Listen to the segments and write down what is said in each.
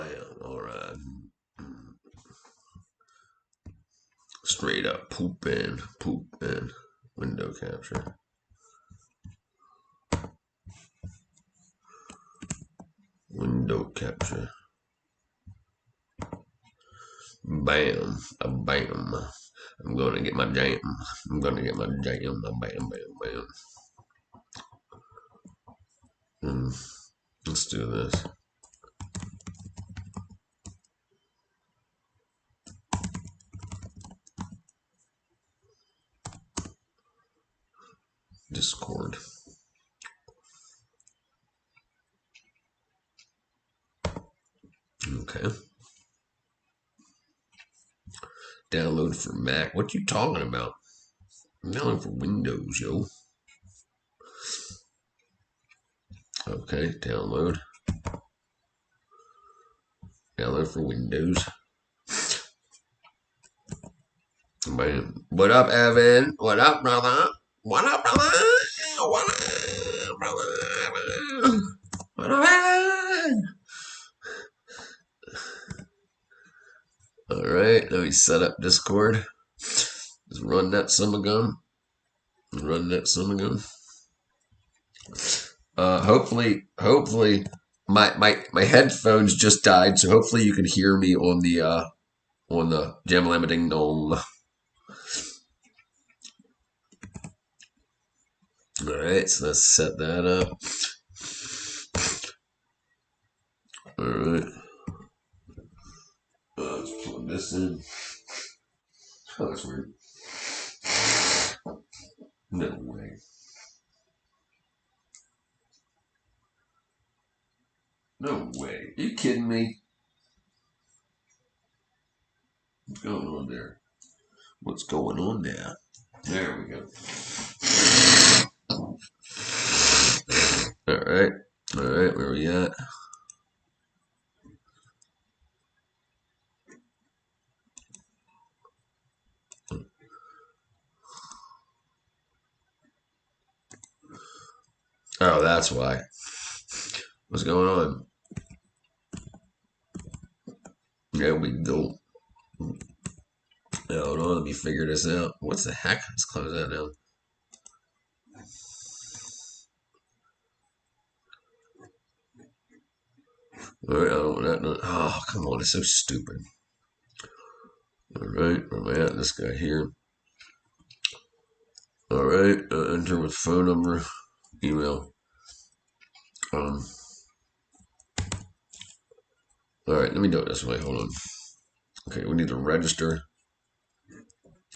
Bam. All right. Straight up pooping. Window capture. Window capture. Bam. A bam. I'm going to get my jam. I'm going to get my jam. A bam, bam, bam. Let's do this. Dischord. Okay. Download for Mac. What you talking about? I'm downloading for Windows, yo. Okay, download. Download for Windows. Bam. What up, Evan? What up, brother? What up, brother? What up, brother? What up, Evan? All right, let me set up Discord. Just run that summagum. Hopefully, my headphones just died, so hopefully you can hear me on the Jam Ding Dong. All right, so let's set that up. All right, let's plug this in. Oh, that's weird. No way. No way. Are you kidding me? What's going on there? What's going on there? There we go. All right, where we at? Oh, that's why. What's going on? There we go. Now, hold on, let me figure this out. What the heck? Let's close that down. All right, I don't want that. Oh, come on, it's so stupid. All right, where am I at? This guy here. All right, enter with phone number, email. All right, let me do it this way. Hold on. Okay, we need to register.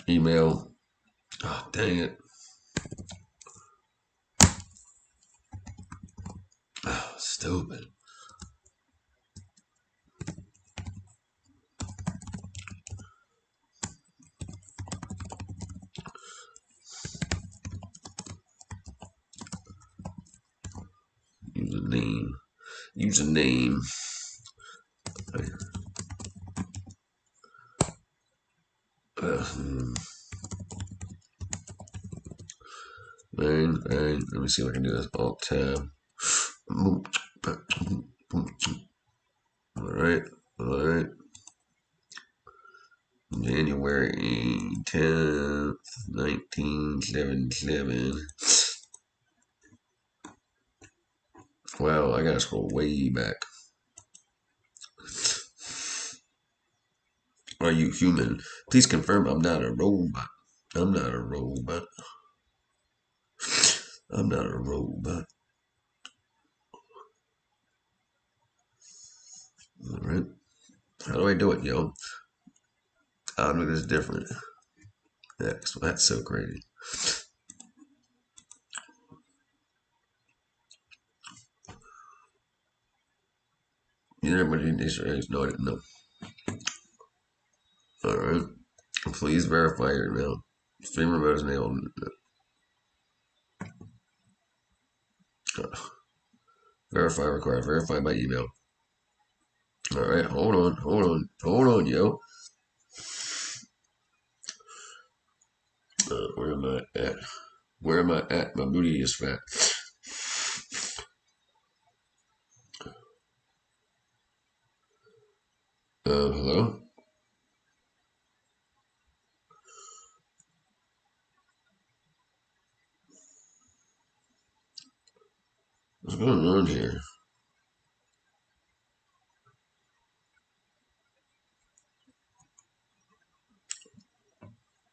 Email. Oh, dang it. Oh, stupid. Username. Bang. Let me see if I can do this. Alt tab. All right. January 10th, 1977. Wow, I gotta scroll way back. Are you human? Please confirm I'm not a robot. I'm not a robot. I'm not a robot. All right. How do I do it, yo? I'll do this different. Next. Well, that's so crazy. You never did these eggs? No, I didn't know. All right. Please verify your email. Stream remote is enabled. Verify required. Verify by email. All right. Hold on, yo. Where am I at? Where am I at? My booty is fat. What's going on here?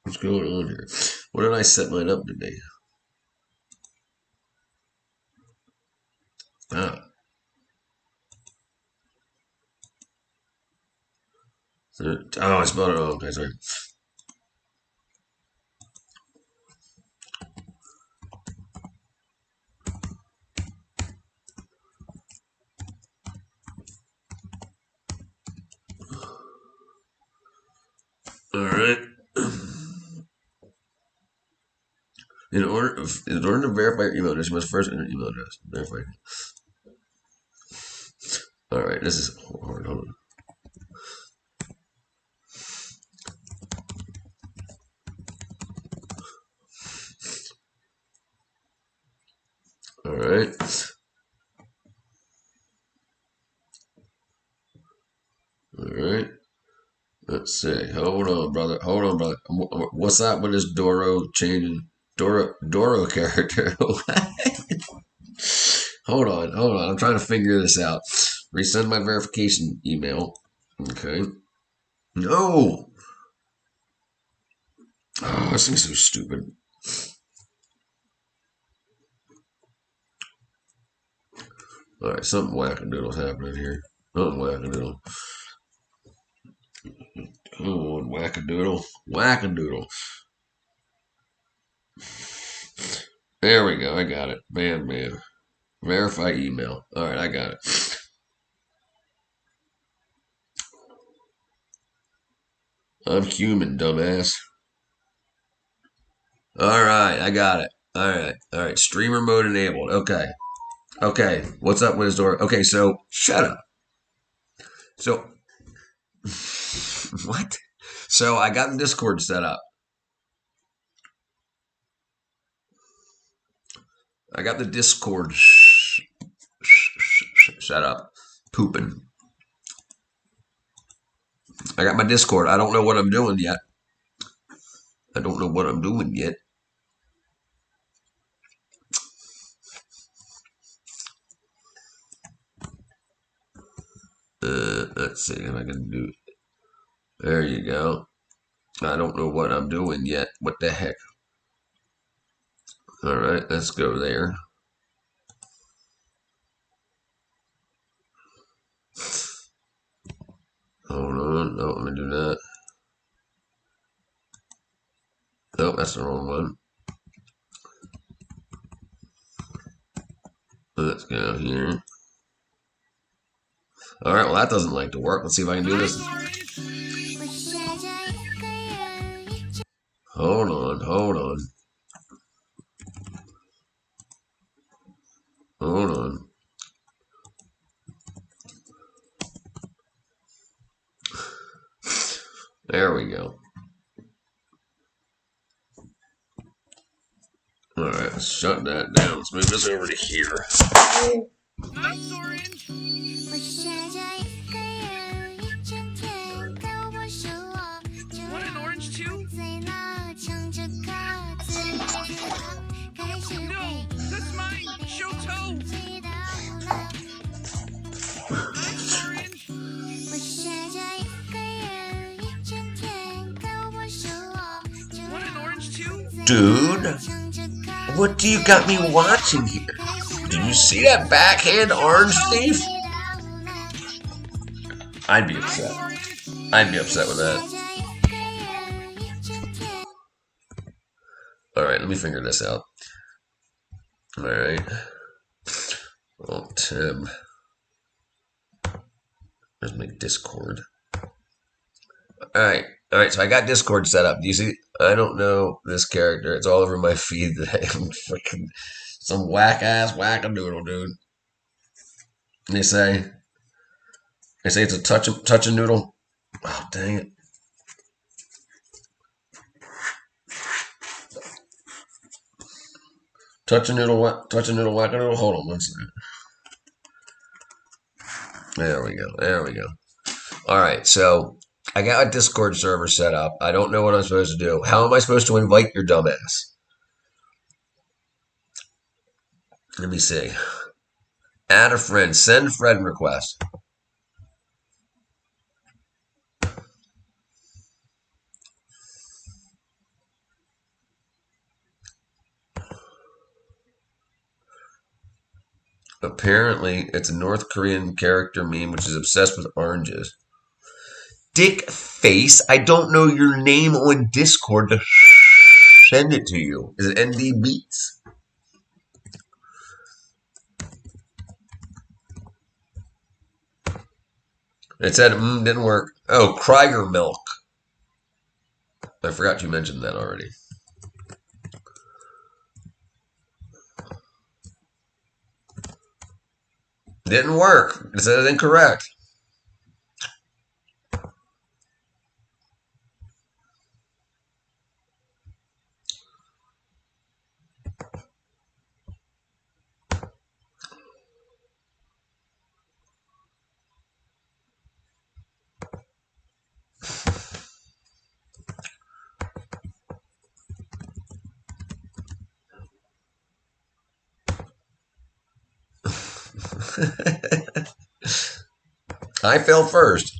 What's going on here? What did I set mine up to be? Ah. Oh, I spelled it wrong. Okay, sorry. All right. In order to verify your email address, you must first enter your email address. Verify. All right, this is hard. Hold on. All right. All right. Let's see. Hold on, brother. Hold on, brother. What's up with this Doro changing? Doro character. Hold on. Hold on. I'm trying to figure this out. Resend my verification email. Okay. No. Oh, this thing's so stupid. All right, something wackadoodle's happening here. Something wackadoodle. Come on, wackadoodle. Wackadoodle. There we go. I got it. Bam, bam. Verify email. All right, I got it. I'm human, dumbass. All right, I got it. All right, all right. Streamer mode enabled. Okay, okay. What's up with his door? Okay, so shut up. So what? So I got the Discord set up. I got the Discord set up. Pooping. I got my Discord. I don't know what I'm doing yet. I don't know what I'm doing yet. Let's see if I can do it. There you go. I don't know what I'm doing yet. What the heck? All right, let's go there. Hold on. No, let me do that. Nope, that's the wrong one. Let's go here. All right, well, that doesn't like to work. Let's see if I can do this. Hold on, hold on. Hold on. There we go. All right, let's shut that down. Let's move this over to here. Nice orange. Want an orange too? No, that's mine. Show toe. Nice orange. Want an orange too? Dude, what do you got me watching here? Did you see that backhand orange thief? I'd be upset. I'd be upset with that. All right, let me figure this out. All right. Well, Tim. Let's make Discord. All right. All right, so I got Discord set up. Do you see? I don't know this character. It's all over my feed today. I'm freaking some whack ass wackadoodle, dude. They say it's a touch a noodle. Oh, dang it. Touch a noodle wackadoodle. Hold on one second. There we go. There we go. All right, so I got a Discord server set up. I don't know what I'm supposed to do. How am I supposed to invite your dumbass? Let me see. Add a friend. Send friend request. Apparently, it's a North Korean character meme which is obsessed with oranges. Dick face, I don't know your name on Discord to send it to you. Is it ND Beats? It said, didn't work. Oh, Krieger milk. I forgot you mentioned that already. Didn't work. It said incorrect. I fell first.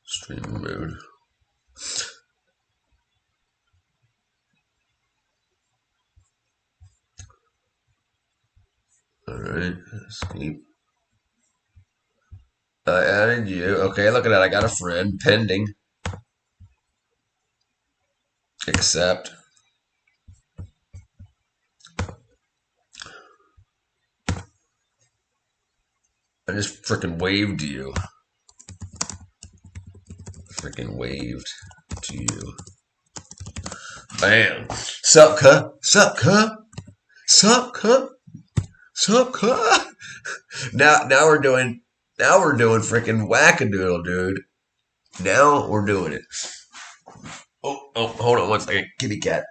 Streamer mode. Alright, escape. I added you. Okay, look at that. I got a friend. Pending. Accept. I just freaking waved to you. Freaking waved to you. Bam. Sup, cuh? Sup, cuh? Sup, cuh? Sup, cuh? Now we're doing freaking wackadoodle, dude. Now we're doing it. Oh, hold on one second. Kitty cat.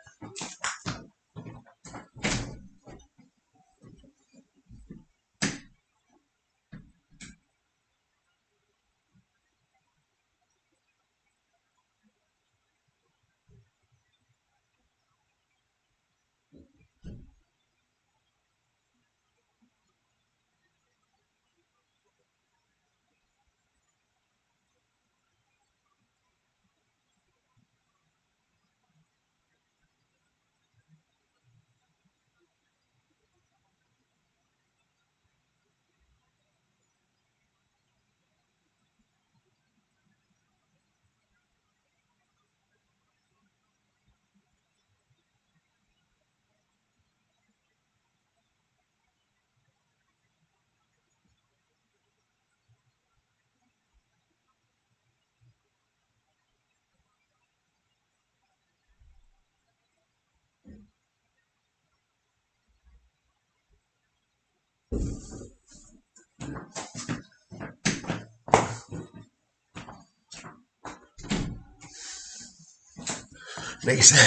Mason.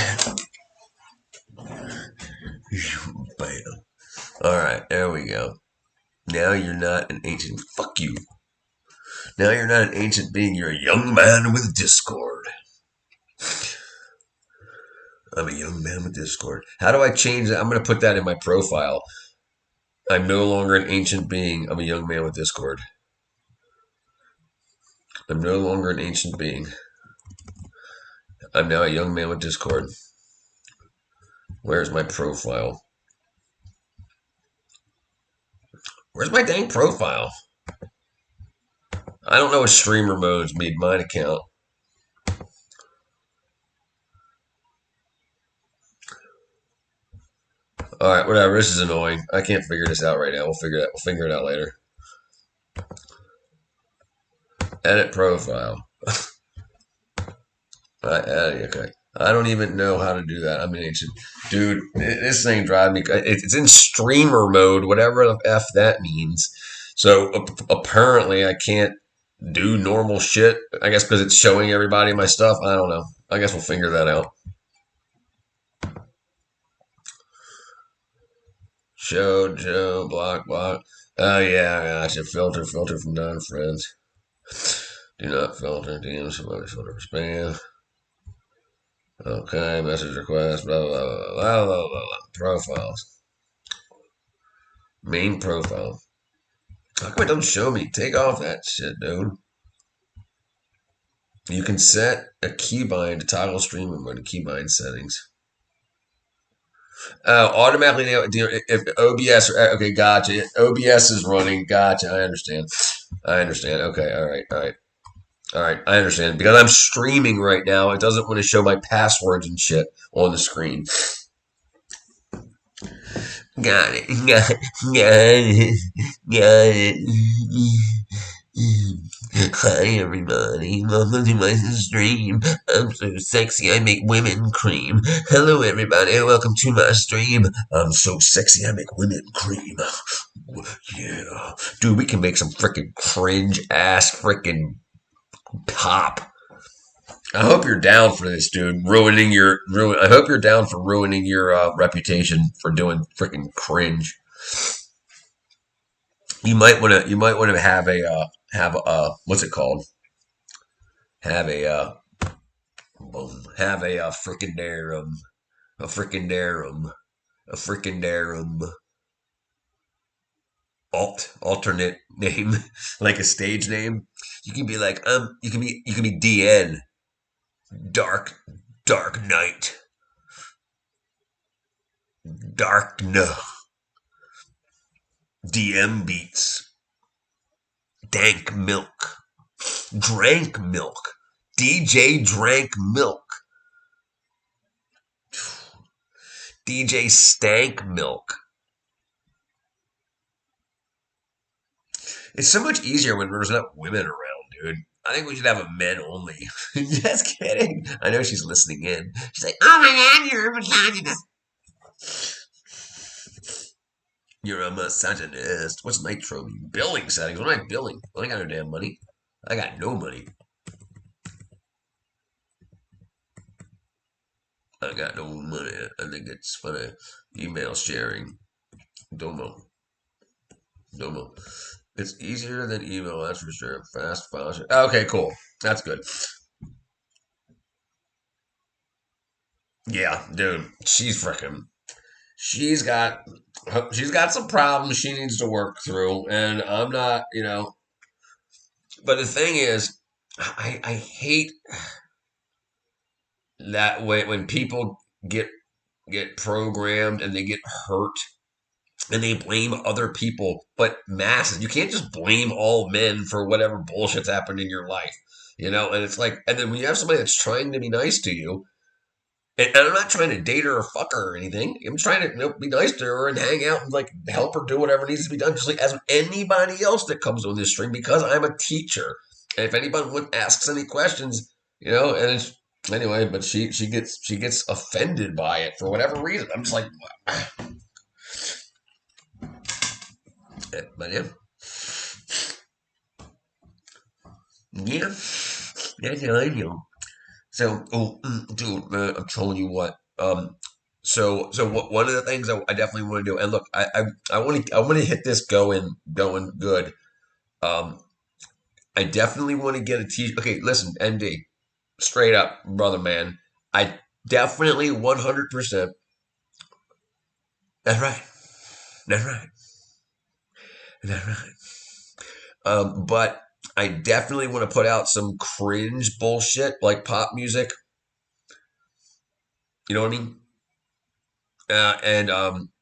Bam. Alright, there we go. Now you're not an ancient. Fuck you. Now you're not an ancient being. You're a young man with Discord. I'm a young man with Discord. How do I change that? I'm going to put that in my profile. I'm no longer an ancient being. I'm a young man with Discord. I'm no longer an ancient being. I'm now a young man with Discord. Where's my profile? Where's my dang profile? I don't know what streamer modes made mine account. Alright, whatever. This is annoying. I can't figure this out right now. We'll figure it out later. Edit profile. Okay. I don't even know how to do that. I'm an ancient dude. This thing drives me. It's in streamer mode, whatever the f that means. So apparently I can't do normal shit. I guess because it's showing everybody my stuff. I don't know. I guess we'll figure that out. Show, Joe, block, block. Oh yeah, I should filter from non-friends. Do not filter DMs from other filter for spam. Okay, message request, blah, blah, blah, blah, blah, blah, blah. Profiles. Main profile. How come it don't show me? Take off that shit, dude. You can set a keybind to toggle stream mode in keybind settings. Automatically, if OBS, okay, gotcha. OBS is running, gotcha. I understand. Okay, all right, all right. All right, I understand. Because I'm streaming right now, it doesn't want to show my passwords and shit on the screen. Got it. Got it. Hi, everybody. Welcome to my stream. I'm so sexy, I make women cream. Hello, everybody. Welcome to my stream. I'm so sexy, I make women cream. Yeah. Dude, we can make some freaking cringe ass freaking pop. I hope you're down for this, dude. I hope you're down for ruining your reputation for doing freaking cringe. You might want to. You might want to have a what's it called? Have a have a freaking darum, a freaking darum, a freaking darum. Alternate name, like a stage name. You can be like you can be DN. Dark Night. Dark No. DM Beats. Dank Milk. Drank Milk. DJ Drank Milk. DJ Stank Milk. It's so much easier when there's not women around, dude. I think we should have a men only. Just kidding. I know she's listening in. She's like, oh my god, you're a misogynist. You're a misogynist. What's Nitro? Billing settings. What am I billing? I ain't got no damn money. I got no money. I got no money. I think it's funny. Email sharing. Domo. It's easier than email, that's for sure. Fast file share. Okay, cool. That's good. Yeah, dude. She's got some problems she needs to work through, and I'm not, but the thing is, I hate that way when people get programmed and they get hurt and they blame other people, but masses. You can't just blame all men for whatever bullshit's happened in your life, and it's like, and then when you have somebody that's trying to be nice to you, and I'm not trying to date her or fuck her or anything. I'm trying to be nice to her and hang out and like help her do whatever needs to be done, just like as anybody else that comes on this stream, because I'm a teacher. And if anyone asks any questions, and it's anyway, but she gets offended by it for whatever reason. I'm just like, but yeah, that's how I know. So, dude, man, I'm telling you what. One of the things I definitely want to do, and look, I want to hit this going good. I definitely want to get a t. Okay, listen, ND, straight up, brother, man. I definitely 100%. That's right. That's right. That's right. But I definitely want to put out some cringe bullshit like pop music. You know what I mean?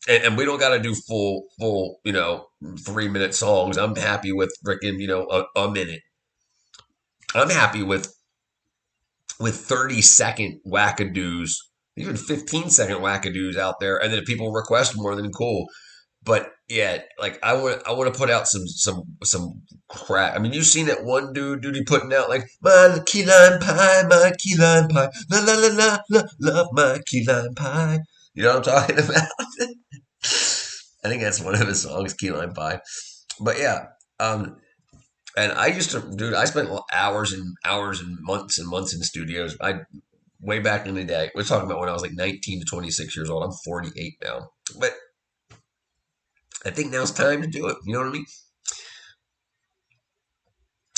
And we don't got to do full 3-minute songs. I'm happy with freaking a minute. I'm happy with 30-second wackadoos, even 15-second wackadoos out there, and then if people request more, than cool. But yeah, like I want to put out some crap. I mean, you've seen that one dude he putting out like my key lime pie, la la la la la, love my key lime pie. You know what I'm talking about? I think that's one of his songs, Key Lime Pie. But yeah, Um, and I used to, dude. I spent hours and hours and months in studios. I way back in the day. We're talking about when I was like 19 to 26 years old. I'm 48 now, but I think now it's time to do it. You know what I mean?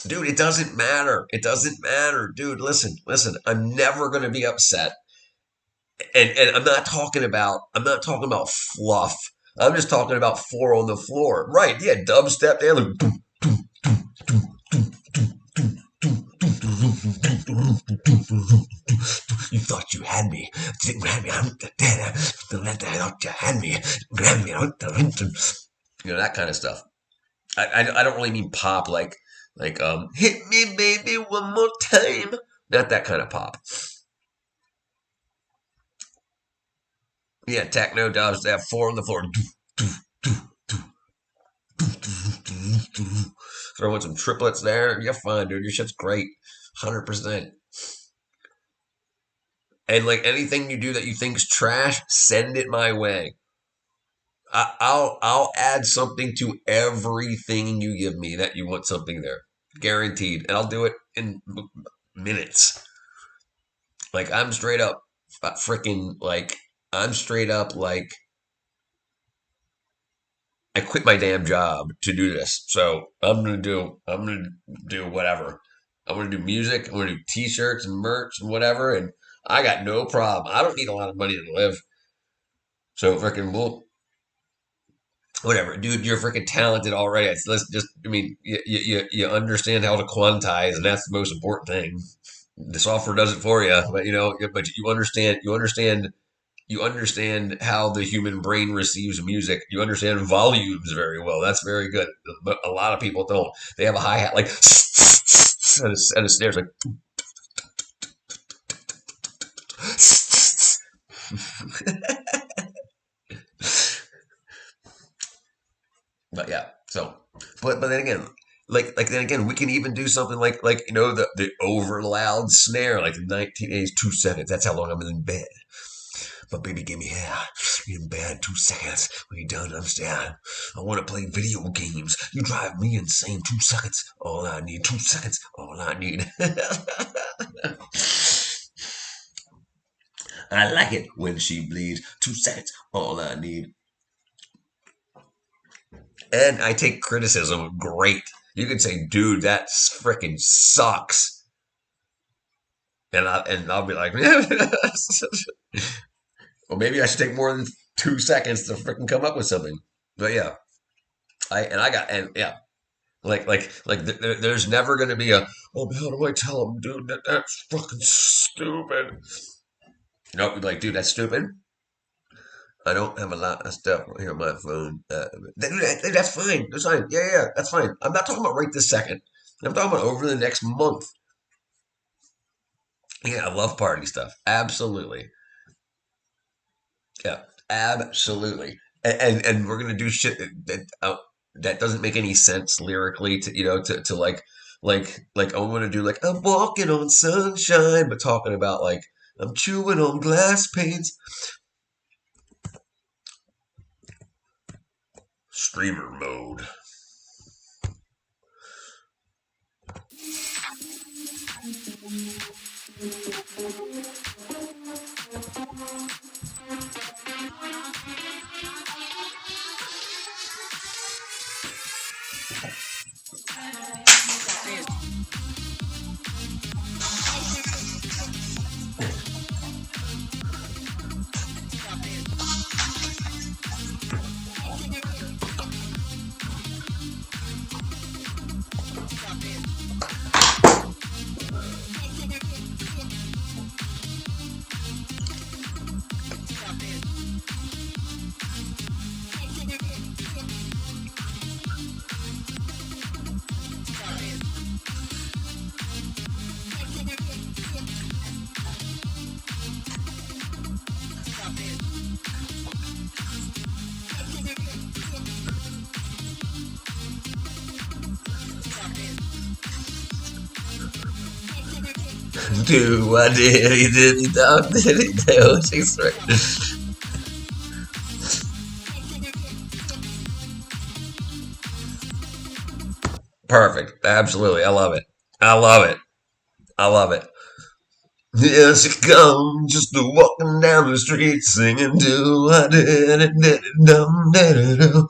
Dude, it doesn't matter. It doesn't matter. Dude, listen. I'm never gonna be upset. And I'm not talking about fluff. I'm just talking about four on the floor. Right, yeah, dubstep, they look you thought you had me. You didn't grab me. I'm dead. I thought you had me. Grab me. That kind of stuff. I don't really mean pop like hit me baby one more time. Not that kind of pop. Yeah, techno does. They have four on the floor. Throw in some triplets there. You're fine, dude. Your shit's great. 100%. And like anything you do that you think's trash, send it my way. I'll add something to everything you give me that you want something there, guaranteed, and I'll do it in minutes. Like I'm straight up like I quit my damn job to do this, so I'm gonna do whatever. I'm gonna do music. I'm gonna do t-shirts and merch and whatever, and I got no problem. I don't need a lot of money to live, so freaking whatever, dude. You're freaking talented already. Let's just, I mean, you understand how to quantize, and that's the most important thing. The software does it for you, but you understand how the human brain receives music. You understand volumes very well. That's very good. But a lot of people don't. They have a hi hat like and a snare's like. But yeah, so but then again, then again, we can even do something like the over loud snare, like in 1980s, 2 seconds. That's how long I'm in bed. But baby, give me hair. You're in bed 2 seconds. When you're done, I'm sad. I want to play video games. You drive me insane. 2 seconds. All I need. 2 seconds. All I need. I like it when she bleeds. 2 seconds. All I need. And I take criticism. Great. You can say, dude, that freaking sucks. And I'll be like, well, maybe I should take more than 2 seconds to freaking come up with something. But yeah, there's never going to be how do I tell him, dude, that's fucking stupid. Like, dude, that's stupid. I don't have a lot of stuff here on my phone. That's fine. That's fine. Yeah, that's fine. I'm not talking about right this second. I'm talking about over the next month. Yeah, I love party stuff. Absolutely. Yeah, absolutely. And we're gonna do shit that doesn't make any sense lyrically to like I'm gonna do like I'm walking on sunshine, but talking about like I'm chewing on glass panes. Streamer mode. Do what did he did he do did he do? She's right. Perfect. Absolutely. I love it. I love it. I love it. Here she comes, just walking down the street singing do I did it did it dum did it do.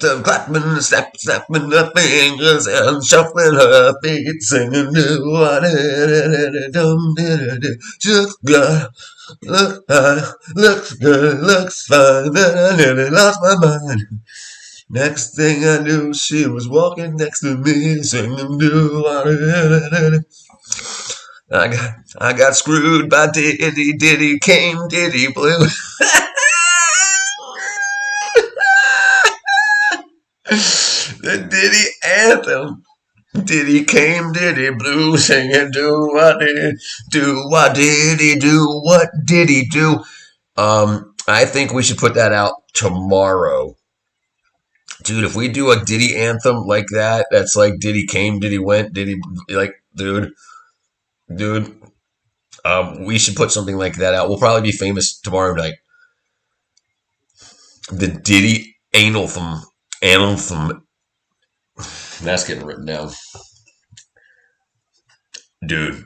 So clapping, snapping her fingers and shuffling her feet, singing do I did it did it dum did it do. Just got looks good, looks fine, then I nearly lost my mind. Next thing I knew, she was walking next to me, singing do I did it did it. I got screwed by Diddy, Diddy came, Diddy blue. The Diddy anthem. Diddy came, Diddy blue, singing do what did, do what did he do, what did he do? I think we should put that out tomorrow. Dude, if we do a Diddy anthem like that, that's like Diddy came, Diddy went, Diddy, like, dude, we should put something like that out. We'll probably be famous tomorrow night. The Diddy anthem. That's getting written down. Dude.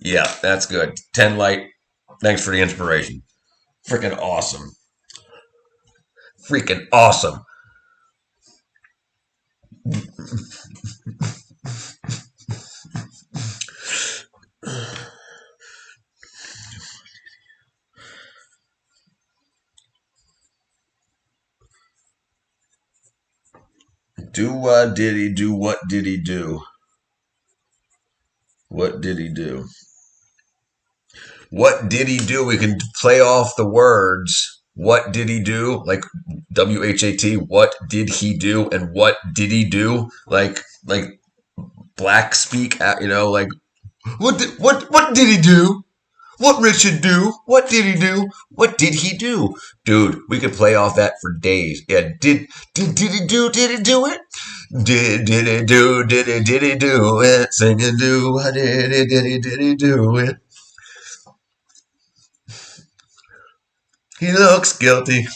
Yeah, that's good. 10 light. Thanks for the inspiration. Freaking awesome. Freaking awesome. Do what did he do? What did he do? What did he do? What did he do? We can play off the words. What did he do? Like WHAT. What did he do? And what did he do? Like black speak. Like what did he do? What Richard do? What did he do? What did he do? Dude, we could play off that for days. Yeah, did he do? Did he do it? Did he do? Did he do it? Sing and do. What did he do it? He looks guilty.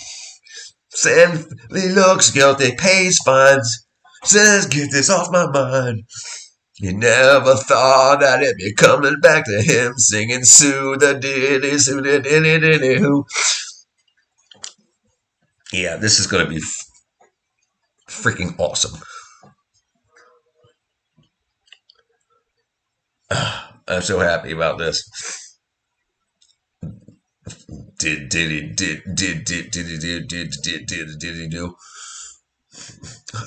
Said he looks guilty. Pays fines. Says get this off my mind. He never thought that it'd be coming back to him singing Sue the Diddy who. Yeah, this is going to be freaking awesome. I'm so happy about this. Did he do?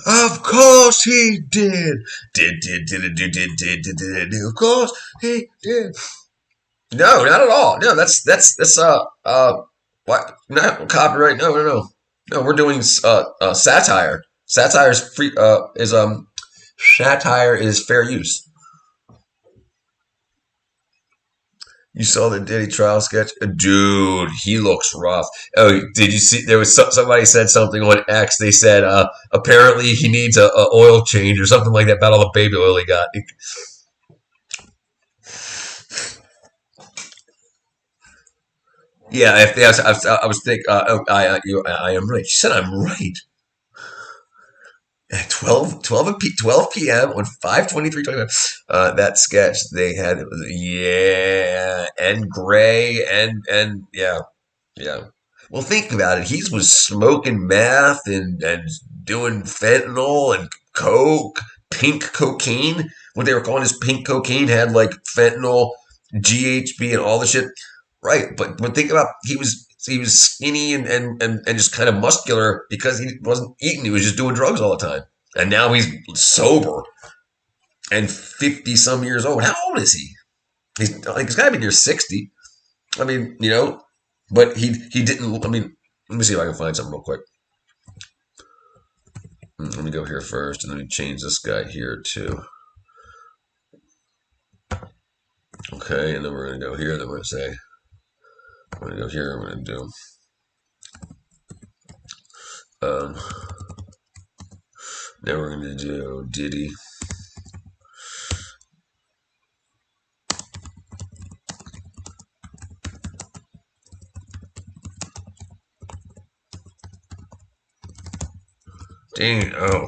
Of course he did. Did. Of course he did. No, not at all. No, that's what? Not copyright. No. No, we're doing satire. Satire is free. Satire is fair use. You saw the Diddy trial sketch? Dude, he looks rough. Oh, did you see? There was somebody said something on X. They said apparently he needs a oil change or something like that about all the baby oil he got. Yeah, I was thinking, I am right. She said I'm right. At 12 p.m. on 5/23/25. That sketch they had, yeah, and Gray and yeah. Well, think about it. He was smoking meth and doing fentanyl and coke, pink cocaine. What they were calling his pink cocaine had like fentanyl, GHB, and all the shit. Right, but think about he was skinny and just kind of muscular because he wasn't eating. He was just doing drugs all the time. And now he's sober and 50 some years old. How old is he? He's got to be near 60. I mean, but he didn't. I mean, let me see if I can find something real quick. Let me go here first, and let me change this guy here too. Okay, and then we're gonna go here. Then we're gonna say, I'm gonna go here. I'm gonna do. Now we're gonna do Diddy. Dang. Oh.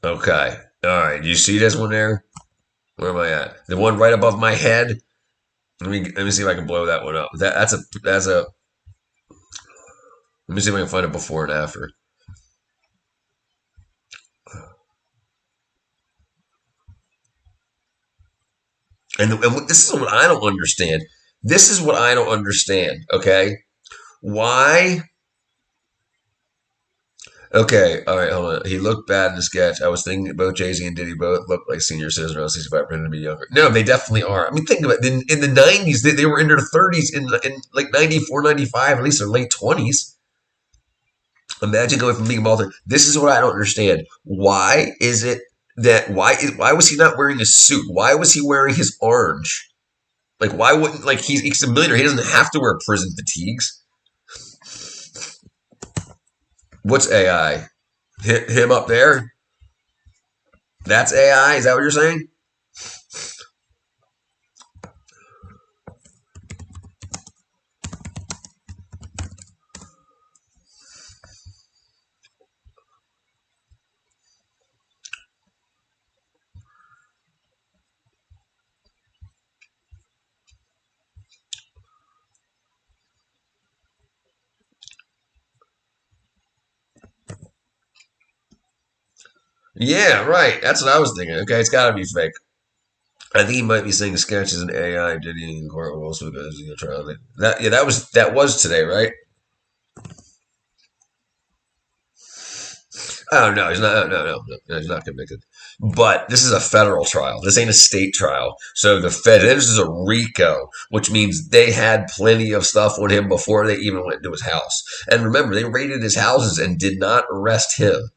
Okay. All right. You see this one there? Where am I at? The one right above my head. Let me see if I can blow that one up. That's a. Let me see if I can find it before and after. And this is what I don't understand. This is what I don't understand. Okay, why? Okay, all right, hold on. He looked bad in the sketch. I was thinking both Jay-Z and Diddy both look like senior citizens around 65, pretending to be younger. No, they definitely are. I mean, think about it. In the 90s, they were in their 30s, in like 94, 95, at least their late 20s. Imagine going from being bald. This is what I don't understand. Why is it that why was he not wearing a suit? Why was he wearing his orange? Like why wouldn't like he's a millionaire? He doesn't have to wear prison fatigues. What's AI? Him up there? That's AI? Is that what you're saying? Yeah, right. That's what I was thinking. Okay, it's got to be fake. I think he might be saying sketch is an AI. Did he in court also because he trial that? Yeah, that was today, right? Oh no, he's not. No, he's not convicted. But this is a federal trial. This ain't a state trial. So the Fed, this is a RICO, which means they had plenty of stuff on him before they even went to his house. And remember, they raided his houses and did not arrest him.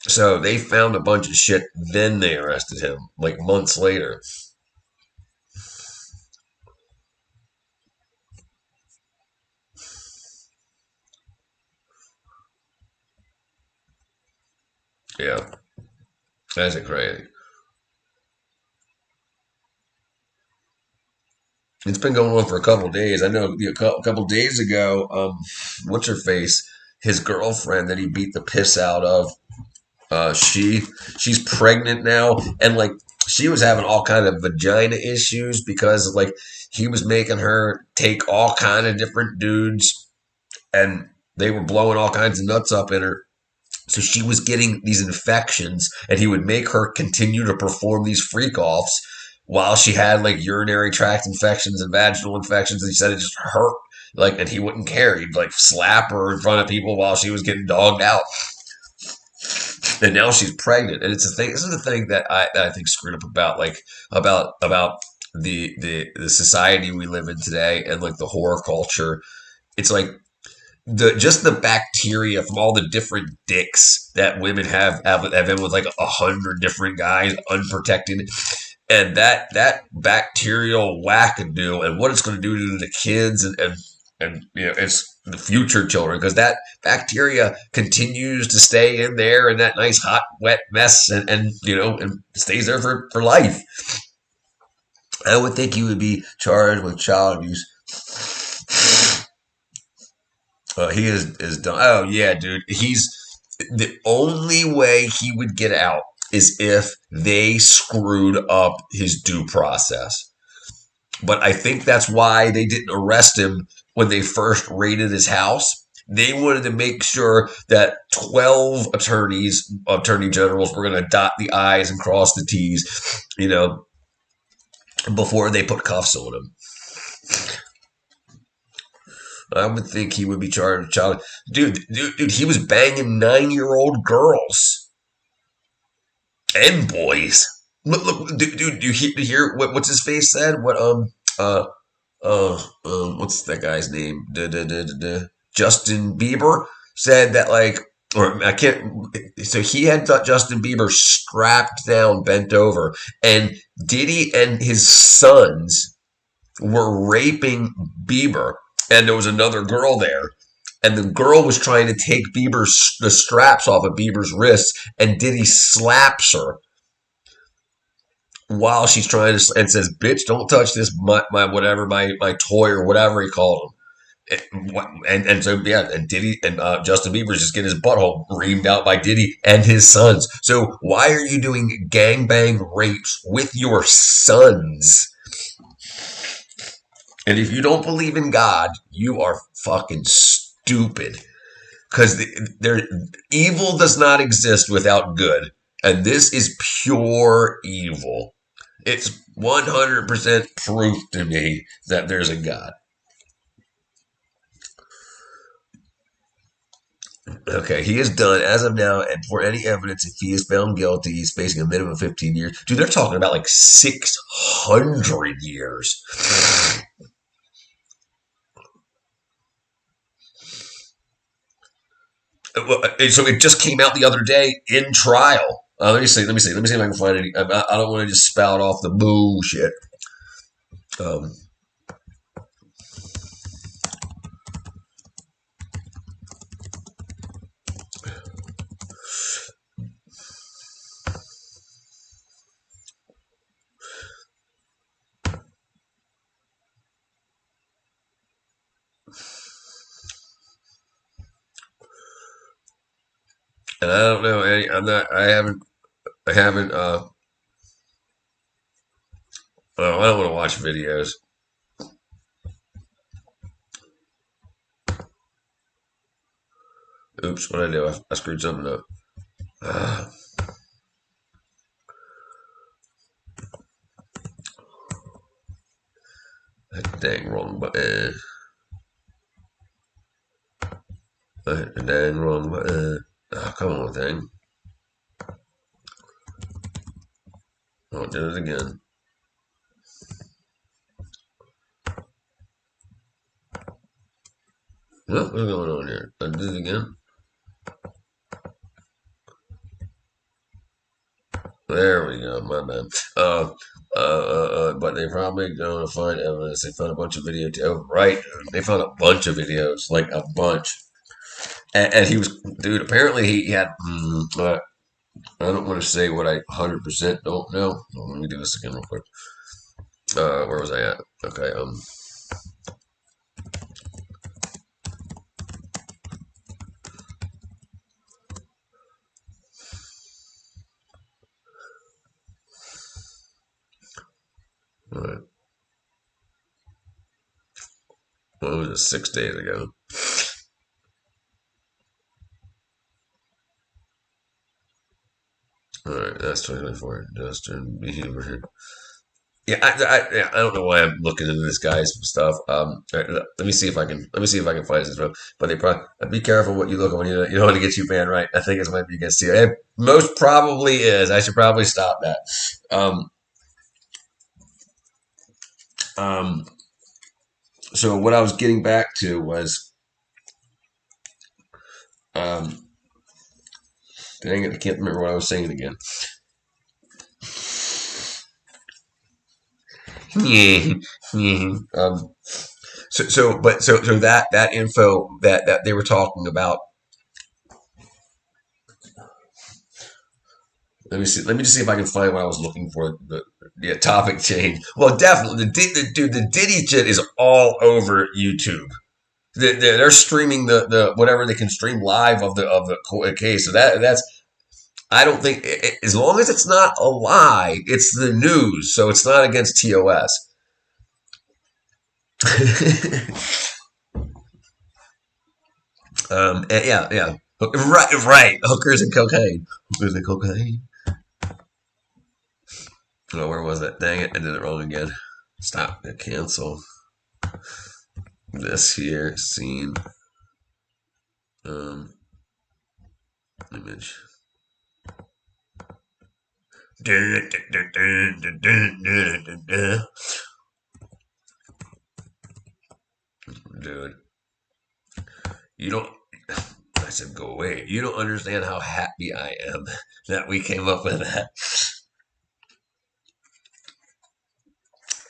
So they found a bunch of shit. Then they arrested him, like months later. Yeah, that's a crazy. It's been going on for a couple of days. I know a couple of days ago, what's her face? His girlfriend that he beat the piss out of. She's pregnant now, and like she was having all kind of vagina issues because like he was making her take all kind of different dudes, and they were blowing all kinds of nuts up in her. So she was getting these infections, and he would make her continue to perform these freak offs while she had like urinary tract infections and vaginal infections. And he said it just hurt, like, and he wouldn't care. He'd like slap her in front of people while she was getting dogged out. And now she's pregnant, and it's a thing. This is the thing that I think screwed up about the society we live in today, and like the horror culture. It's like the bacteria from all the different dicks that women have been with like 100 different guys unprotected, and that bacterial wackadoo and what it's going to do to the kids and it's the future children because that bacteria continues to stay in there in that nice hot wet mess and stays there for life. I would think he would be charged with child abuse. He is done. Oh yeah, dude. He's the only way he would get out is if they screwed up his due process. But I think that's why they didn't arrest him when they first raided his house. They wanted to make sure that 12 attorney generals were going to dot the I's and cross the T's, before they put cuffs on him. I would think he would be charged with child. Dude, he was banging 9-year-old girls and boys. Look, dude, you hear what's his face said? What's that guy's name? Justin Bieber said that or I can't. So he had Justin Bieber strapped down, bent over, and Diddy and his sons were raping Bieber, and there was another girl there. And the girl was trying to take the straps off of Bieber's wrists, and Diddy slaps her while she's trying to, and says, "Bitch, don't touch this my toy," or whatever he called him. And so yeah, and Diddy and Justin Bieber's just getting his butthole reamed out by Diddy and his sons. So why are you doing gangbang rapes with your sons? And if you don't believe in God, you are fucking stupid. Because evil does not exist without good, and this is pure evil. It's 100% proof to me that there's a God. Okay, he is done as of now, and for any evidence, if he is found guilty, he's facing a minimum of 15 years. Dude, they're talking about like 600 years. So it just came out the other day in trial. Let me see if I can find any. I don't want to just spout off the bullshit. Um, and I don't know any. I'm not. I haven't. I haven't. Oh, I don't want to watch videos. Oops, what did I do? I screwed something up. Ah, dang wrong button. Dang wrong button. Oh, come on, thing. Oh, did it again. What's going on here? I did it again. There we go. My bad. But they probably going to find evidence. They found a bunch of videos. Oh, right. They found a bunch of videos, like a bunch. And he was, dude. Apparently he had. I don't want to say what I 100% don't know. Well, let me do this again real quick. Where was I at? Okay. All right. Well, it was just 6 days ago. All right, that's 2024. Justin Bieber. Yeah, I don't know why I'm looking into this guy's stuff. Let me see if I can. Let me see if I can find this. But they probably be careful what you look at when you don't want to get you banned. Right? I think it might be against you. It most probably is. I should probably stop that. Um, um, so what I was getting back to was, um, dang it, I can't remember what I was saying again. Yeah, yeah. So that info that they were talking about. Let me see. Let me just see if I can find what I was looking for. The topic change. Well, definitely the Diddy shit is all over YouTube. They're streaming the whatever they can stream live of the case. So that's I don't think as long as it's not a lie, it's the news. So it's not against TOS. Yeah. Right. Hookers and cocaine. Hookers and cocaine. Oh, where was it? Dang it, I did it wrong again. Stop. Cancel this here scene. Image. Dude, you don't. I said, go away. You don't understand how happy I am that we came up with that.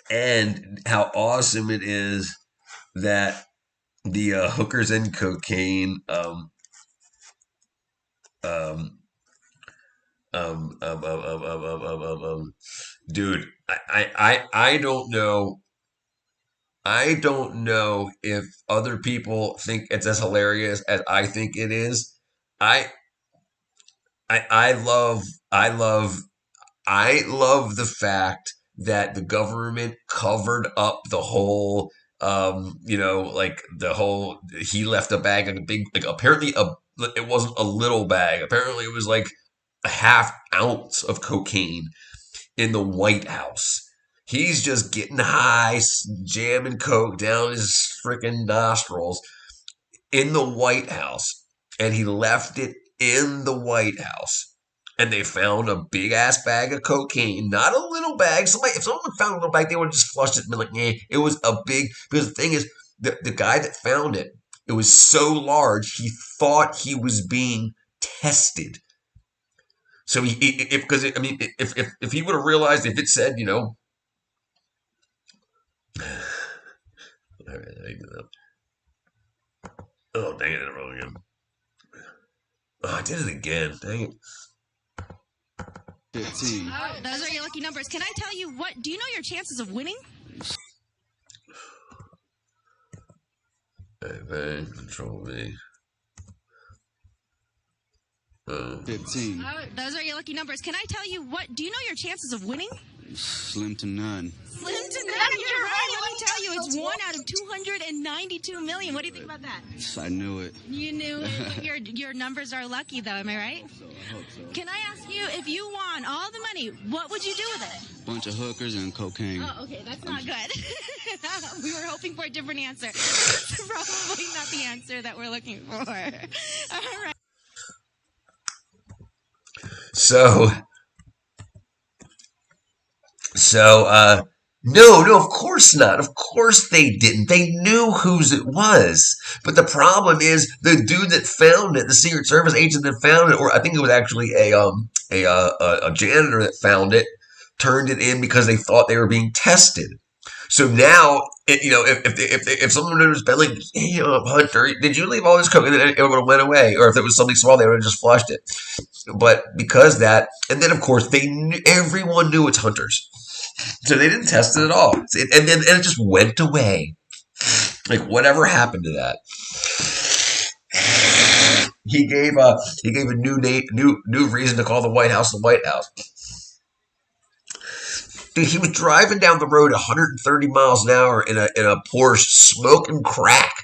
And how awesome it is that the hookers and cocaine um, dude, I don't know. I don't know if other people think it's as hilarious as I think it is. I I love I love I love the fact that the government covered up the whole like the whole he left a bag like a big like apparently a it wasn't a little bag. Apparently it was like a half ounce of cocaine in the White House. He's just getting high, jamming coke down his freaking nostrils in the White House, and he left it in the White House. And they found a big ass bag of cocaine, not a little bag. If someone found a little bag, they would have just flushed it and been like, "Eh." It was a big. Because the thing is, the guy that found it, it was so large, he thought he was being tested. So I mean, if he would have realized if it said, oh dang it, I did it wrong again. Oh, I did it again. Dang it. 15. Oh, those are your lucky numbers. Can I tell you what? Do you know your chances of winning? Okay, control V. 15. Oh, those are your lucky numbers. Can I tell you what? Do you know your chances of winning? Slim to none. Slim to none. You're right. Let me tell you, it's 1 out of 292 million. What do you think about that? I knew it. You knew it. Your numbers are lucky, though. Am I right? I hope so. Can I ask you, if you won all the money, what would you do with it? Bunch of hookers and cocaine. Oh, okay, that's not good. We were hoping for a different answer. Probably not the answer that we're looking for. All right. No, of course not. Of course they didn't. They knew whose it was. But the problem is the dude that found it, the Secret Service agent that found it, or I think it was actually a janitor that found it, turned it in because they thought they were being tested. So now, if someone was like, "Hey, Hunter, did you leave all this coke?" and it would have went away, or if it was something small, they would have just flushed it. But because that, and then of course everyone knew it's Hunter's, so they didn't test it at all, and it just went away. Like whatever happened to that? He gave a new reason to call the White House the White House. Dude, he was driving down the road 130 miles an hour in a Porsche, smoking crack.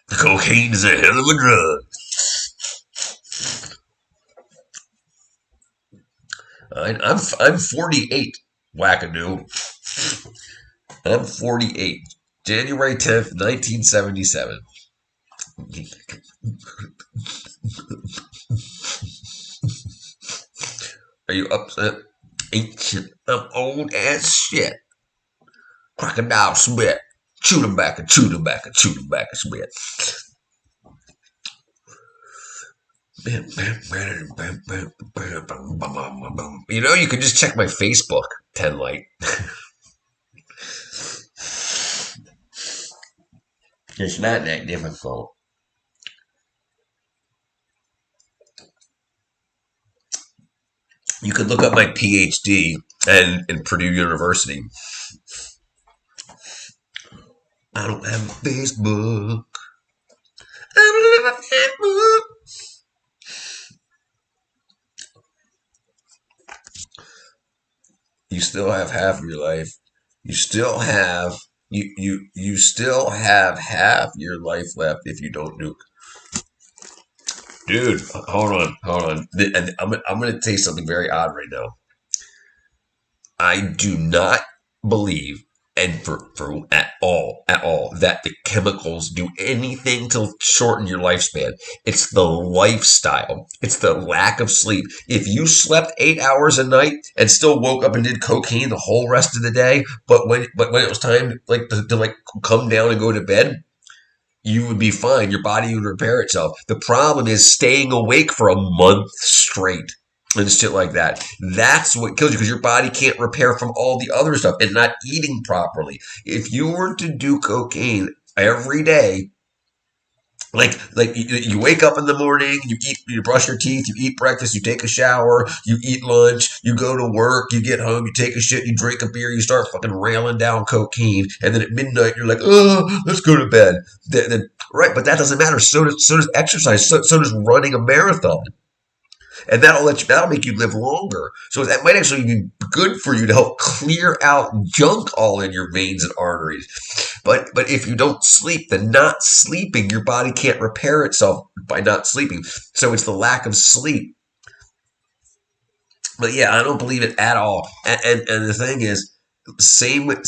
Cocaine is a hell of a drug. I'm 48, wackadoo. I'm 48. January 10th, 1977. Are you upset? Ancient, I'm old as shit. Crocodile spit. Chew tobacco, chew tobacco, chew tobacco spit. You can just check my Facebook, 10 Light. It's not that difficult. You could look up my PhD in Purdue University. I don't have a Facebook. I don't have a Facebook. You still have half of your life. You still have you still have half your life left if you don't nuke. Dude, hold on. And I'm going to tell you something very odd right now. I do not believe, and for at all, that the chemicals do anything to shorten your lifespan. It's the lifestyle. It's the lack of sleep. If you slept 8 hours a night and still woke up and did cocaine the whole rest of the day, but when it was time to come down and go to bed, you would be fine. Your body would repair itself. The problem is staying awake for a month straight and shit like that. That's what kills you, because your body can't repair from all the other stuff and not eating properly. If you were to do cocaine every day, Like you wake up in the morning, you brush your teeth, you eat breakfast, you take a shower, you eat lunch, you go to work, you get home, you take a shit, you drink a beer, you start fucking railing down cocaine, and then at midnight you're like, oh, let's go to bed. Right, but that doesn't matter. So does exercise. So does running a marathon. And that'll make you live longer. So that might actually be good for you to help clear out junk all in your veins and arteries. But if you don't sleep, then not sleeping, your body can't repair itself by not sleeping. So it's the lack of sleep. But yeah, I don't believe it at all. And the thing is, same with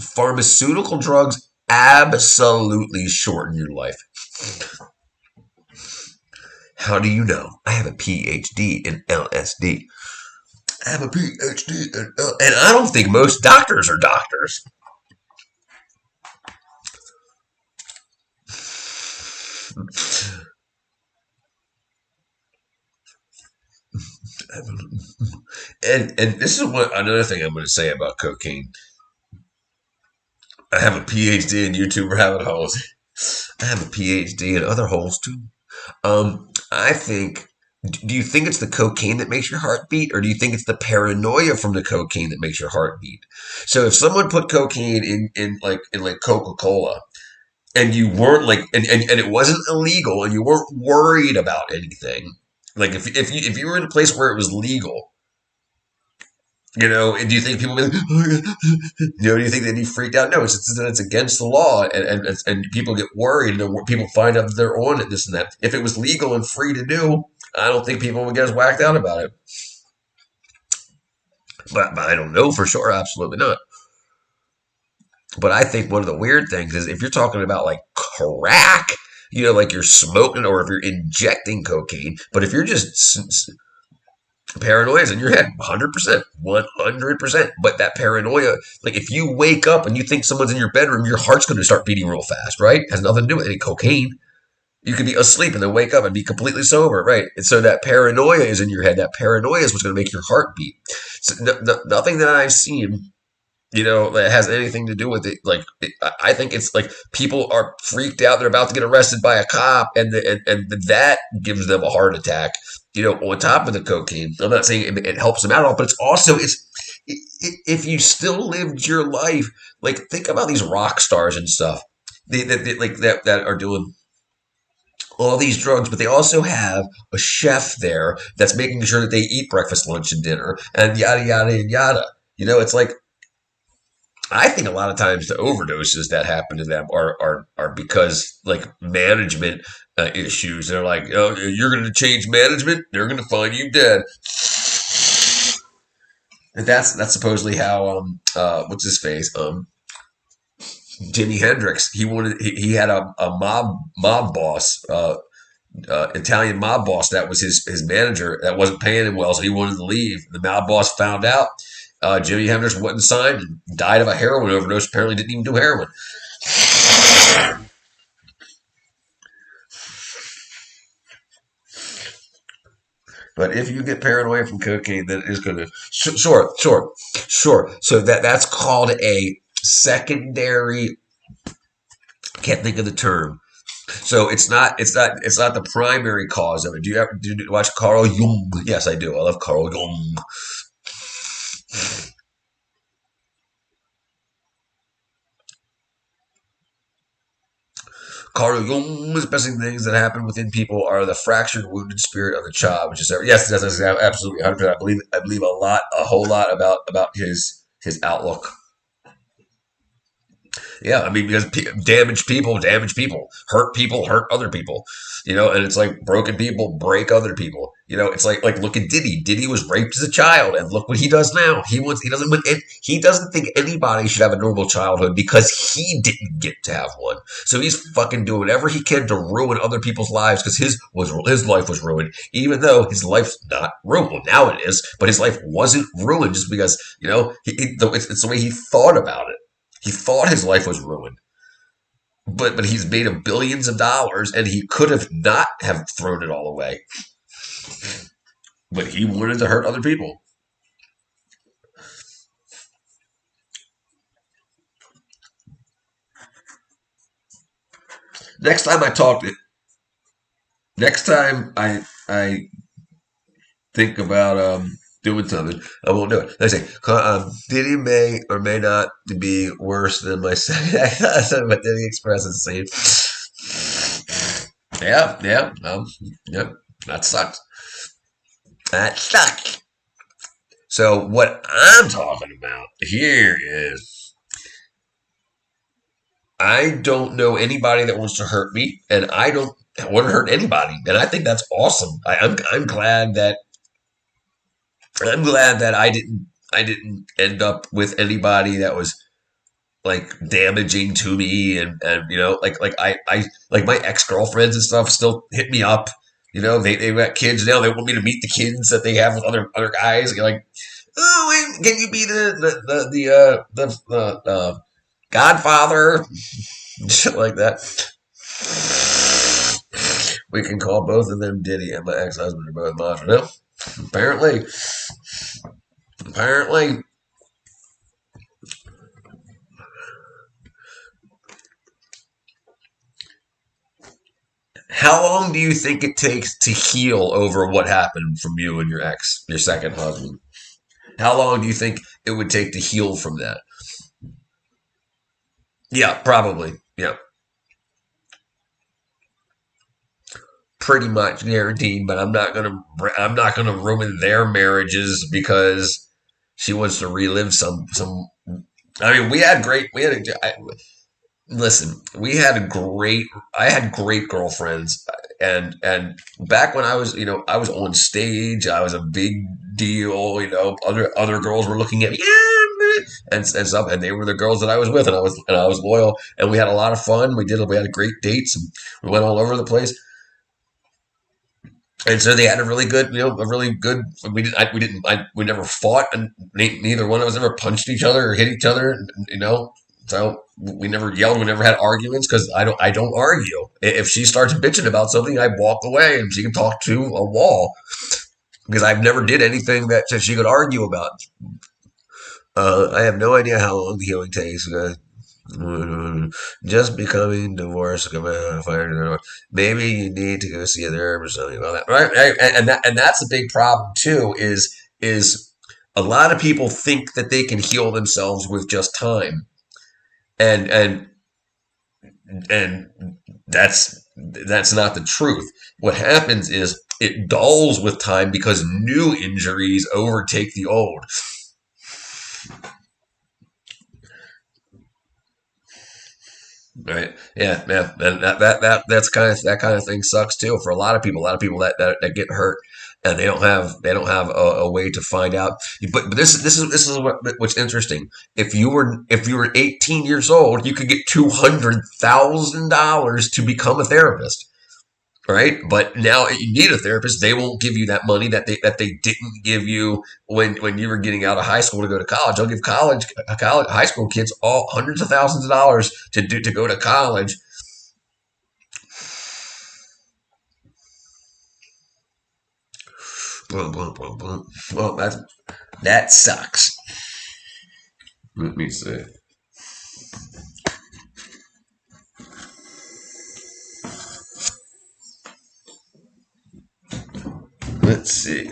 pharmaceutical drugs. Absolutely shorten your life. How do you know? I have a PhD in LSD. I have a PhD in and I don't think most doctors are doctors. And this is what another thing I'm going to say about cocaine. I have a PhD in YouTube rabbit holes. I have a PhD in other holes too. I think. Do you think it's the cocaine that makes your heart beat, or do you think it's the paranoia from the cocaine that makes your heart beat? So if someone put cocaine in Coca Cola, and you weren't like, and it wasn't illegal, and you weren't worried about anything, like if you were in a place where it was legal, do you think people would be like, oh, yeah. Do you think they'd be freaked out? No, it's against the law, and people get worried, and people find out that they're on it, this and that. If it was legal and free to do, I don't think people would get as whacked out about it. But I don't know for sure. Absolutely not. But I think one of the weird things is if you're talking about like crack, like you're smoking or if you're injecting cocaine, but if you're just paranoia is in your head, 100%, 100%. But that paranoia, like if you wake up and you think someone's in your bedroom, your heart's going to start beating real fast, right? Has nothing to do with any cocaine. You could be asleep and then wake up and be completely sober, right? And so that paranoia is in your head. That paranoia is what's going to make your heart beat. So nothing that I've seen, that has anything to do with it. Like, I think it's like people are freaked out. They're about to get arrested by a cop, and that gives them a heart attack. On top of the cocaine. I'm not saying it helps them out at all, but it's also if you still lived your life, like think about these rock stars and stuff, that are doing all these drugs, but they also have a chef there that's making sure that they eat breakfast, lunch, and dinner, and yada yada and yada. It's like I think a lot of times the overdoses that happen to them are because like management issues. They're like, oh, you're going to change management, they're going to find you dead. And that's supposedly how what's his face Jimi Hendrix, he had a mob boss, Italian mob boss that was his manager that wasn't paying him well, so he wanted to leave. The mob boss found out. Jimi Hendrix wouldn't sign and died of a heroin overdose. Apparently didn't even do heroin. But if you get paranoia from cocaine, then it is going to sure. So that's called a secondary. Can't think of the term. So it's not the primary cause of it. Do you watch Carl Jung? Yes, I do. I love Carl Jung. Carl Jung's best things that happen within people are the fractured, wounded spirit of the child, which is yes, that's absolutely 100%. I believe a whole lot about his outlook. Yeah, I mean, because damaged people, hurt other people, and it's like broken people break other people. It's like look at Diddy. Diddy was raped as a child, and look what he does now. He doesn't think anybody should have a normal childhood because he didn't get to have one. So he's fucking doing whatever he can to ruin other people's lives because his life was ruined, even though his life's not ruined. Well, now it is, but his life wasn't ruined just because it's the way he thought about it. He thought his life was ruined, but he's made him billions of dollars, and he could have not have thrown it all away, but he wanted to hurt other people. next time I talk to, next time I think about doing something, I won't do it. I say, Diddy may or may not be worse than my second cousin, but Diddy Express is the same. Yeah, yeah, yep. That sucks. That sucks. So what I'm talking about here is I don't know anybody that wants to hurt me, and I don't want to hurt anybody, and I think that's awesome. I'm glad that I didn't end up with anybody that was like damaging to me, and like I like my ex girlfriends and stuff still hit me up. They've got kids now. They want me to meet the kids that they have with other guys. You're like, oh, wait, can you be the Godfather? Shit like that. We can call both of them Diddy, and my ex-husband are both Mafia. No, apparently. How long do you think it takes to heal over what happened from you and your second husband? How long do you think it would take to heal from that? Yeah, probably. Yeah, pretty much guaranteed. But I'm not gonna ruin their marriages because she wants to relive some. I mean, listen, I had great girlfriends, and back when I was on stage, I was a big deal. Other girls were looking at me, yeah, and stuff, and they were the girls that I was with, and I was loyal, and we had a lot of fun. We had great dates, and we went all over the place. And so they had a really good. We never fought, and neither one of us ever punched each other or hit each other. So we never yelled. We never had arguments because I don't argue. If she starts bitching about something, I walk away, and she can talk to a wall because I've never did anything that she could argue about. I have no idea how long the healing takes. Just becoming divorced, maybe you need to go see a therapist or something about that, right? And that's a big problem too. Is a lot of people think that they can heal themselves with just time, and and and that's not the truth. What happens is it dulls with time because new injuries overtake the old. Right. Yeah, man. And that kind of thing sucks too for a lot of people. A lot of people that get hurt and they don't have a way to find out. But this is what's interesting. If you were 18 years old, you could get $200,000 to become a therapist. Right, but now you need a therapist. They won't give you that money that they didn't give you when you were getting out of high school to go to college. They'll give high school kids all hundreds of thousands of dollars to go to college. Boom, boom, boom, boom. Well, that sucks. Let me see. Let's see.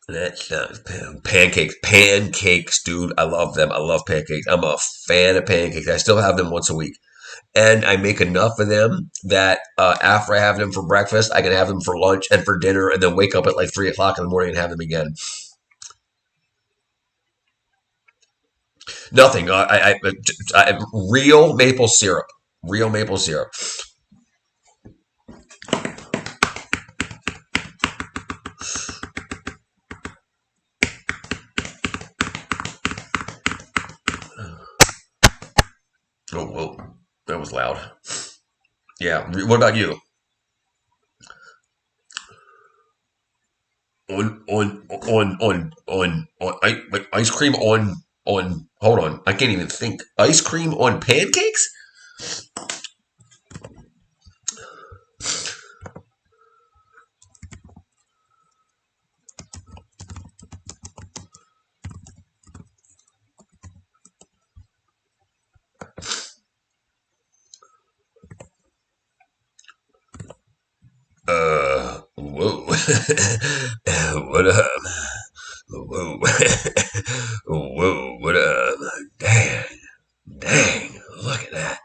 That sounds pancakes. Pancakes, dude. I love them. I love pancakes. I'm a fan of pancakes. I still have them once a week. And I make enough of them that after I have them for breakfast, I can have them for lunch and for dinner, and then wake up at like 3 o'clock in the morning and have them again. Nothing. Real maple syrup. Real maple syrup. Oh, whoa, that was loud. Yeah. What about you? On ice cream on. Hold on, I can't even think. Ice cream on pancakes? What up? Whoa. Whoa, what up? Dang, look at that.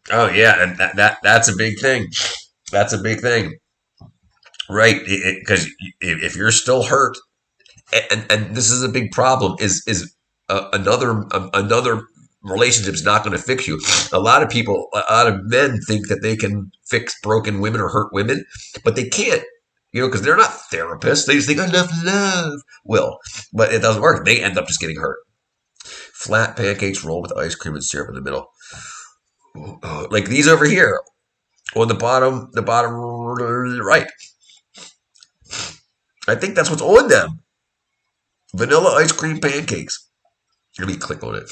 Oh yeah, and that's a big thing. That's a big thing, right? Because if you're still hurt, and this is a big problem, is another relationship's not going to fix you. A lot of men think that they can fix broken women or hurt women, but they can't. Because they're not therapists. They just think enough love will, but it doesn't work. They end up just getting hurt. Flat pancakes rolled with ice cream and syrup in the middle, like these over here on the bottom right. I think that's what's on them. Vanilla ice cream pancakes. Let me click on it.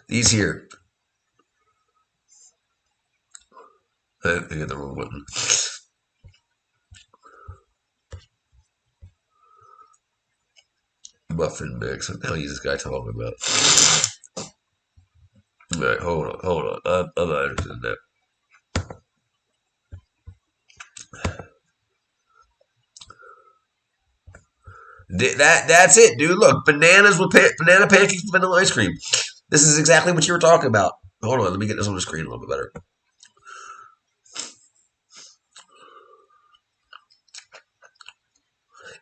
These here. I hit the wrong button. Muffin mix. What the hell is this guy talking about? All right, hold on. I'm not interested in that. That's it, dude. Look, bananas with banana pancakes with vanilla ice cream. This is exactly what you were talking about. Hold on, let me get this on the screen a little bit better.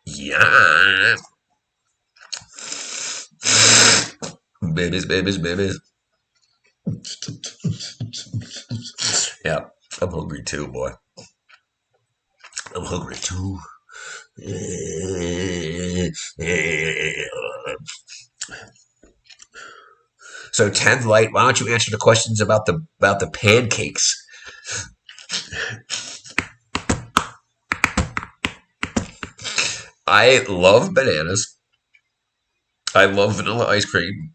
Yeah. Babies. Yeah, I'm hungry too, boy. I'm hungry too. So 10th Light, why don't you answer the questions about the pancakes? I love bananas. I love vanilla ice cream.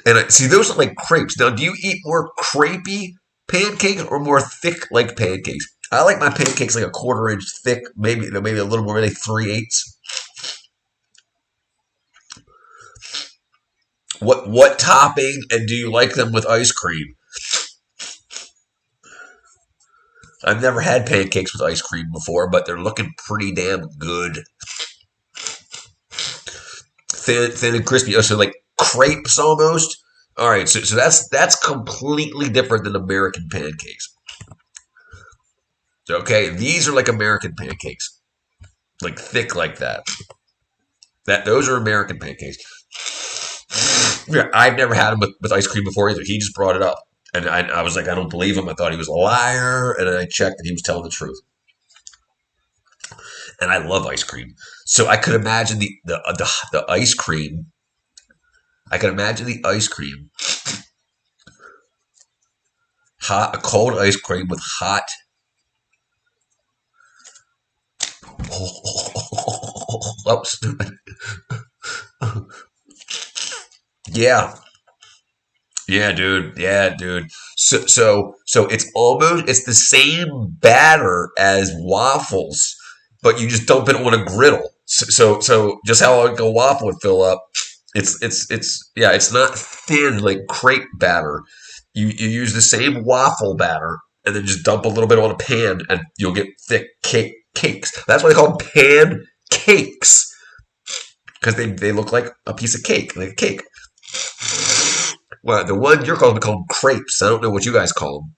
And see, those are like crepes. Now, do you eat more crepey pancakes or more thick like pancakes? I like my pancakes like a 1/4 inch thick, maybe a little more, maybe 3/8. What topping, and do you like them with ice cream? I've never had pancakes with ice cream before, but they're looking pretty damn good. Thin and crispy. Oh, so like crepes almost. All right, so that's completely different than American pancakes. Okay, these are like American pancakes, like thick like that. Those are American pancakes. Yeah, I've never had them with ice cream before either. He just brought it up, and I was like, I don't believe him. I thought he was a liar, and then I checked, and he was telling the truth. And I love ice cream, so I could imagine the ice cream. I could imagine the ice cream, a cold ice cream with hot. Oh, stupid. Yeah. Yeah, dude. So it's the same batter as waffles, but you just dump it on a griddle. So just how like a waffle would fill up, it's not thin like crepe batter. You use the same waffle batter and then just dump a little bit on a pan and you'll get thick cakes. That's why they call them pan cakes, because they look like a piece of cake, like a cake. Well, the one you're calling, we call them crepes. I don't know what you guys call them.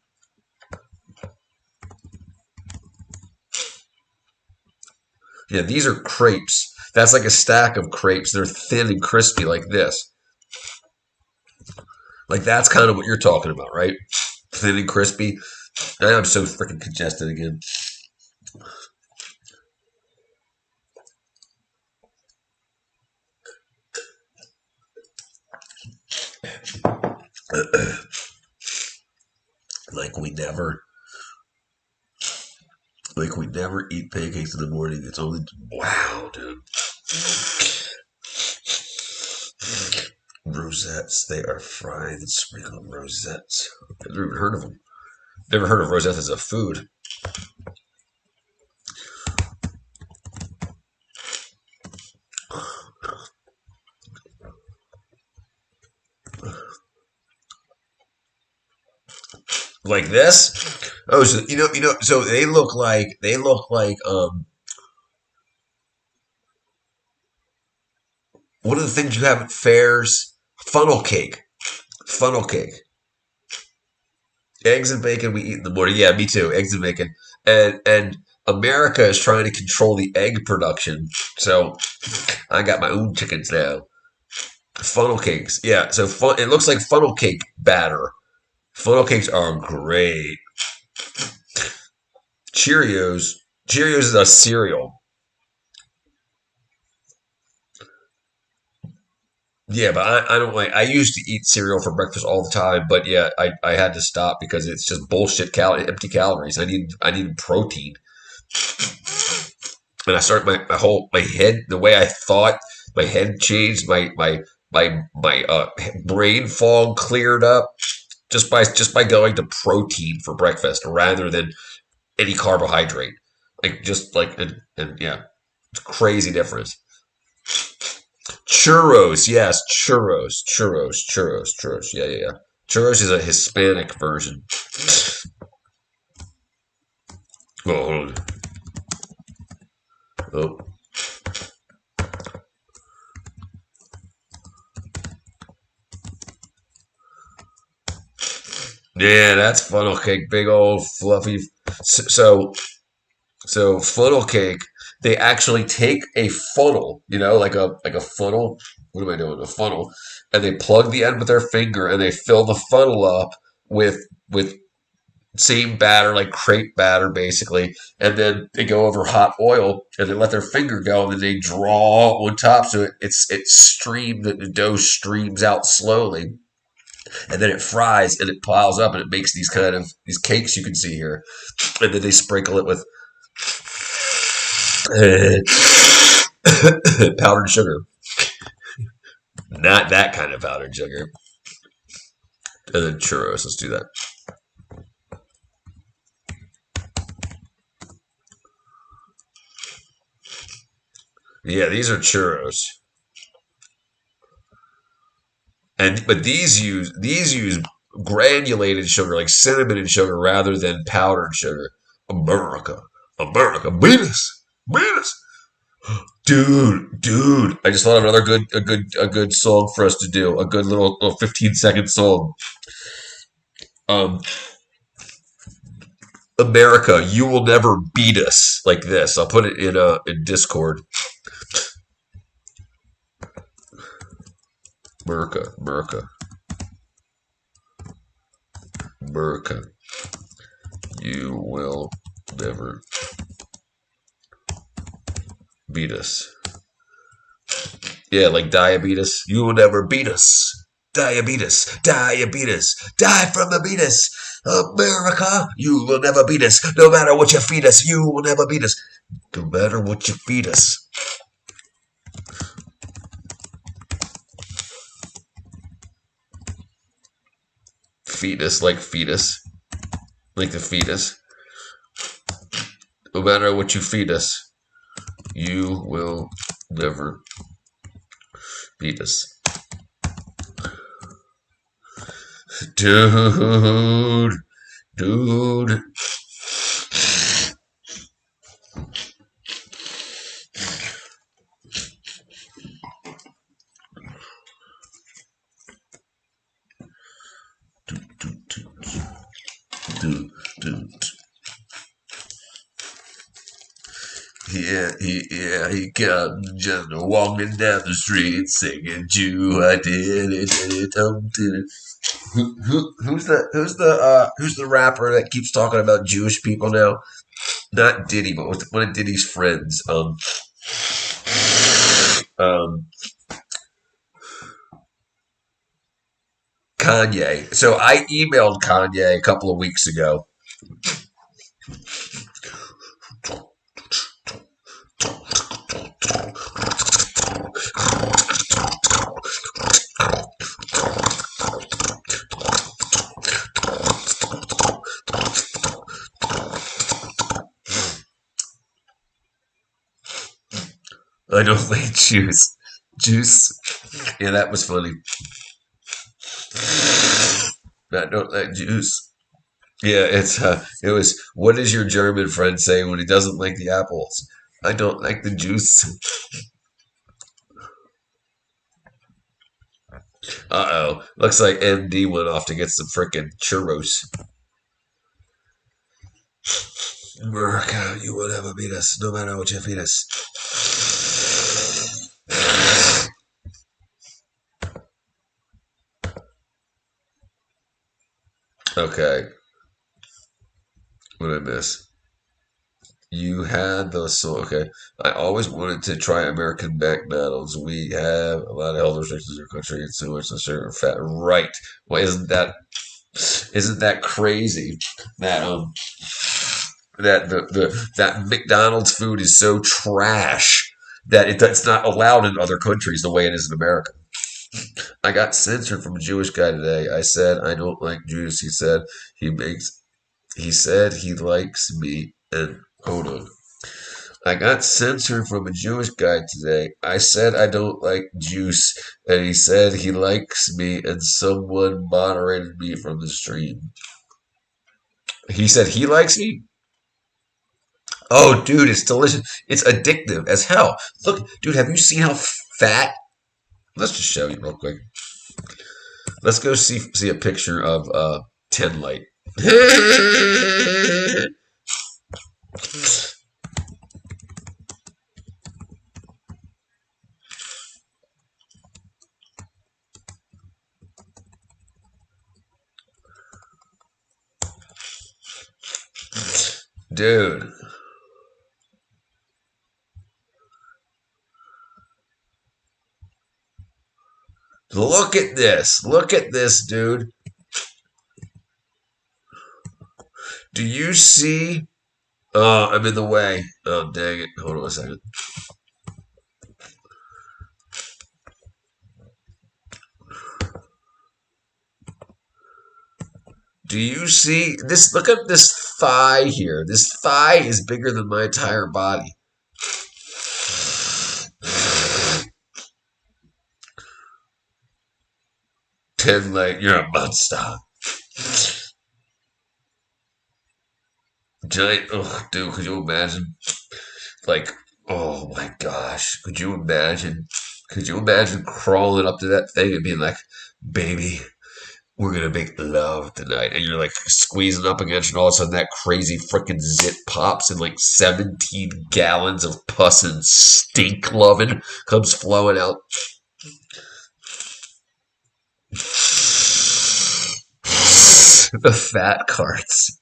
Yeah, these are crepes. That's like a stack of crepes. They're thin and crispy like this. Like that's kind of what you're talking about, right? Thin and crispy. I'm so freaking congested again. Like we never eat pancakes in the morning. It's only wow, dude. Rosettes, they are fried and sprinkled rosettes. I've never even heard of them. Never heard of rosettes as a food. Like this. Oh, so so they look like one of the things you have at fairs, funnel cake. Funnel cake. Eggs and bacon we eat in the morning. Yeah, me too. Eggs and bacon. And America is trying to control the egg production. So I got my own chickens now. Funnel cakes. Yeah, so it looks like funnel cake batter. Funnel cakes are great. Cheerios. Cheerios is a cereal. Yeah, but I don't like. I used to eat cereal for breakfast all the time, but yeah, I had to stop because it's just bullshit empty calories. I need protein, and I started my head the way I thought. My head changed. My brain fog cleared up just by going to protein for breakfast rather than any carbohydrate. Like just like and yeah, it's a crazy difference. Churros, yes, churros. Yeah. Churros is a Hispanic version. Oh, hold on. Oh, yeah, that's funnel cake, big old fluffy. So, so funnel cake. They actually take a funnel, like a funnel. What am I doing? A funnel, and they plug the end with their finger, and they fill the funnel up with same batter, like crepe batter, basically. And then they go over hot oil and they let their finger go, and then they draw on top. So the dough streams out slowly, and then it fries and it piles up and it makes these cakes you can see here. And then they sprinkle it with powdered sugar. Not that kind of powdered sugar. And then churros. Let's do that. Yeah, these are churros. But these use granulated sugar, like cinnamon and sugar, rather than powdered sugar. America, beat us, dude. I just thought of another good song for us to do. A good little 15-second song. Um, America, you will never beat us like this. I'll put it in Discord. America, you will never beat us. Yeah, like diabetes. You will never beat us. Diabetes. Die from the beatus. America, you will never beat us. No matter what you feed us, you will never beat us. No matter what you feed us. Fetus, like the fetus. No matter what you feed us, you will never beat us. Dude. He comes just walking down the street singing Jew, I did it. Who's the rapper that keeps talking about Jewish people now? Not Diddy, but one of Diddy's friends. Kanye. So I emailed Kanye a couple of weeks ago. I don't like juice. Juice. Yeah, that was funny. I don't like juice. Yeah, it was what does your German friend say when he doesn't like the apples? I don't like the juice. Uh-oh. Looks like MD went off to get some frickin' churros. America, you will never beat us, no matter what you feed us. Okay. What did I miss? You had those so okay. I always wanted to try American McDonald's. We have a lot of health restrictions in our country and so much sugar and fat. Right. Well, isn't that crazy that that McDonald's food is so trash that it's not allowed in other countries the way it is in America. I got censored from a Jewish guy today. I said I don't like Jews. He said he likes me and hold on. I got censored from a Jewish guy today. I said I don't like juice, and he said he likes me, and someone moderated me from the stream. He said he likes me? Oh, dude, it's delicious. It's addictive as hell. Look, dude, have you seen how fat? Let's just show you real quick. Let's go see a picture of 10 light. Dude. Look at this. Look at this, dude. Do you see? I'm in the way. Oh, dang it. Hold on a second. Do you see this? Look at this thigh here. This thigh is bigger than my entire body. Ted, like, you're a monster. Giant, oh, dude, could you imagine? Like, oh my gosh, could you imagine? Could you imagine crawling up to that thing and being like, baby, we're gonna make love tonight, and you're like squeezing up against, and all of a sudden that crazy freaking zit pops, and like 17 gallons of pus and stink loving comes flowing out. The fat carts.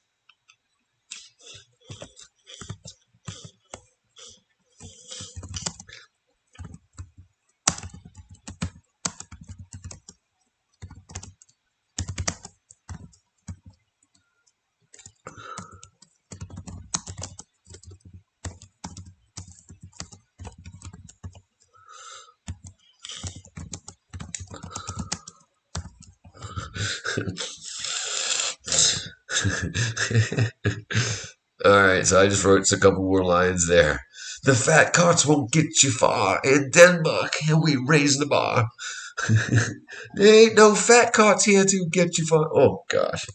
All right, so I just wrote a couple more lines there. The fat carts won't get you far. In Denmark, and we raise the bar. There ain't no fat carts here to get you far. Oh, gosh.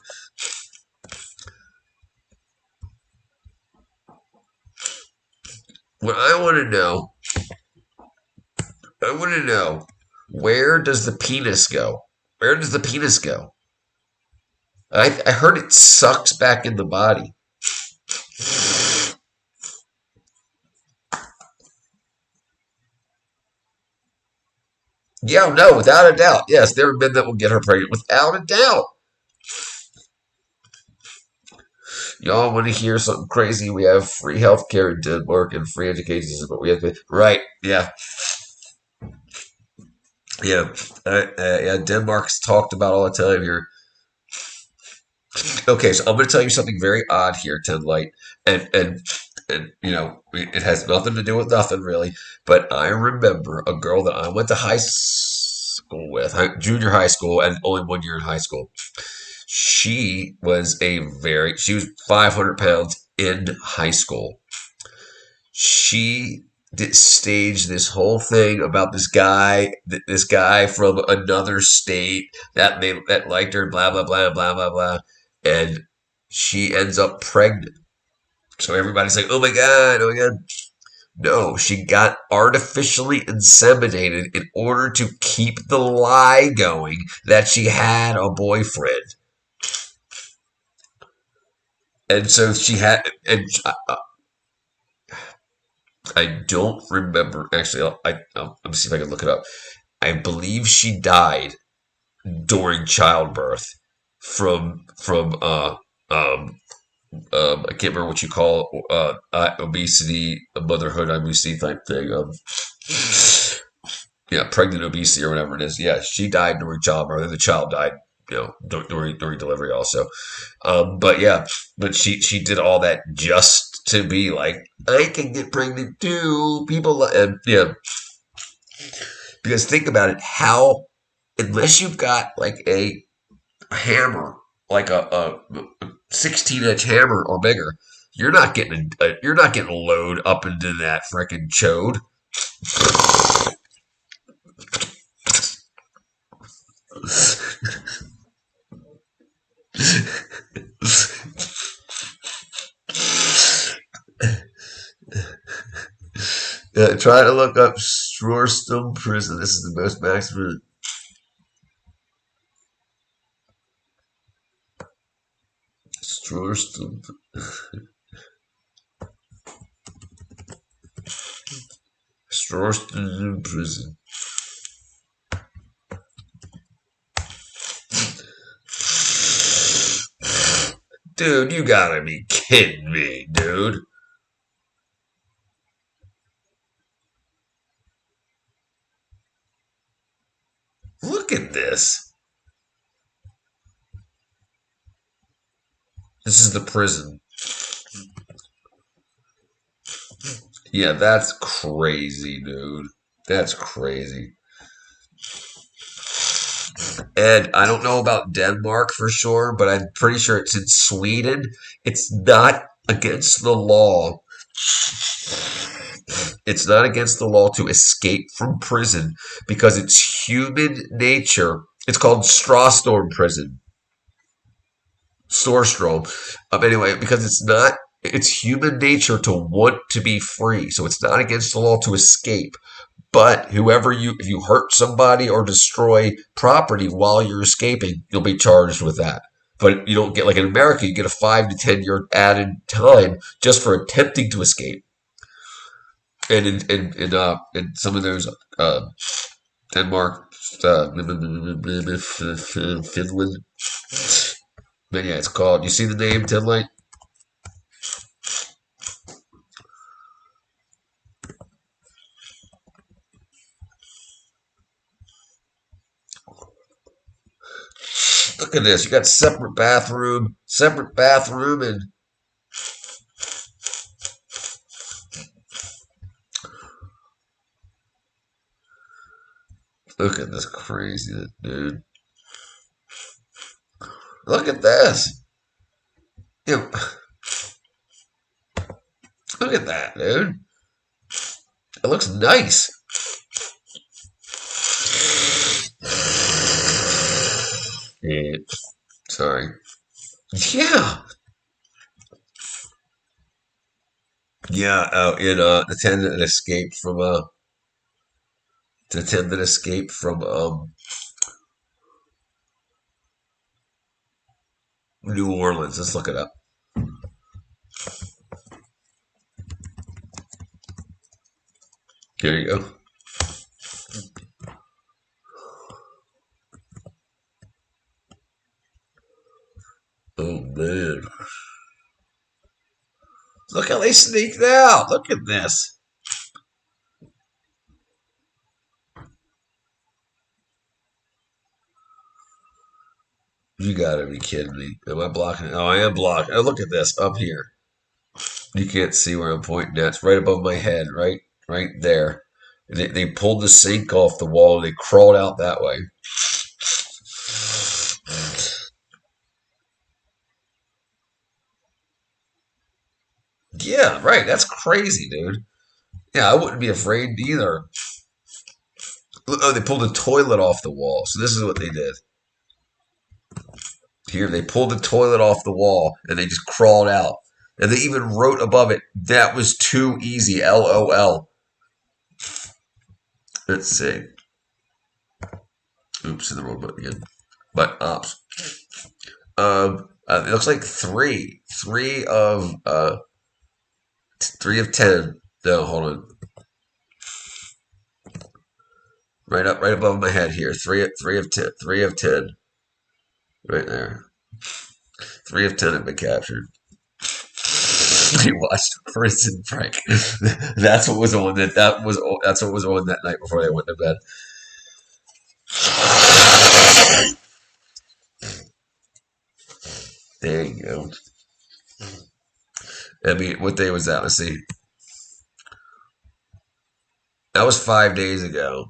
What I want to know, where does the penis go? Where does the penis go? I heard it sucks back in the body. Yeah, no, without a doubt. Yes, there are men that will get her pregnant, without a doubt. Y'all want to hear something crazy? We have free healthcare in Denmark and free education, but we have to. Right, yeah. Yeah, yeah. Denmark's talked about all the time here. Okay, so I'm going to tell you something very odd here, Ted Light, and it has nothing to do with nothing really. But I remember a girl that I went to high school with, junior high school, and only 1 year in high school. She was 500 pounds in high school. She stage this whole thing about this guy from another state that liked her, blah blah blah blah blah blah, and she ends up pregnant. So everybody's like, "Oh my god, oh my god!" No, she got artificially inseminated in order to keep the lie going that she had a boyfriend, and so she had. And I don't remember actually. Let me see if I can look it up. I believe she died during childbirth from I can't remember what you call obesity, motherhood obesity type thing. Yeah, pregnant obesity or whatever it is. Yeah, she died during childbirth, and the child died, during delivery also. But yeah, but she did all that just to be like, I can get pregnant too. And yeah, because think about it, how unless you've got like a hammer, like a 16-inch hammer or bigger, you're not getting a load up into that freaking chode. Try to look up Shoreston Prison. This is the most maximum. Shoreston. Shoreston Prison. Dude, you gotta be kidding me, dude. Look at this. This is the prison. Yeah, that's crazy, dude. That's crazy. And I don't know about Denmark for sure, but I'm pretty sure it's in Sweden. It's not against the law. It's not against the law to escape from prison because it's human nature. It's called Strawstorm Prison. Storstrom. Anyway, because it's human nature to want to be free. So it's not against the law to escape. But if you hurt somebody or destroy property while you're escaping, you'll be charged with that. But you don't get, like in America, you get a 5 to 10 year added time just for attempting to escape. And in some of those Denmark, Finland, but yeah, it's called. You see the name Tinlight? Look at this. You got separate bathroom, and look at this crazy dude. Look at this. Yeah, look at that, dude. It looks nice. Yeah. Sorry. Yeah. Yeah. The attendant escaped from New Orleans. Let's look it up. Here you go. Oh man. Look how they sneaked out. Look at this. You gotta be kidding me. Am I blocking it? Oh, I am blocking. Oh, look at this up here. You can't see where I'm pointing at. It's right above my head, right there. They pulled the sink off the wall and they crawled out that way. Yeah, right. That's crazy, dude. Yeah, I wouldn't be afraid either. Oh, they pulled a toilet off the wall. So this is what they did. Here, they pulled the toilet off the wall and they just crawled out. And they even wrote above it, "That was too easy, LOL." Let's see. Oops, in the wrong button again. But ops. It looks like three of 10. No, hold on. Right above my head here. Three of 10. 3 of 10. Right there. 3 of 10 have been captured. We watched Prison Break. That's what was on that's what was on that night before they went to bed. There you go. I mean, what day was that? Let's see. That was 5 days ago.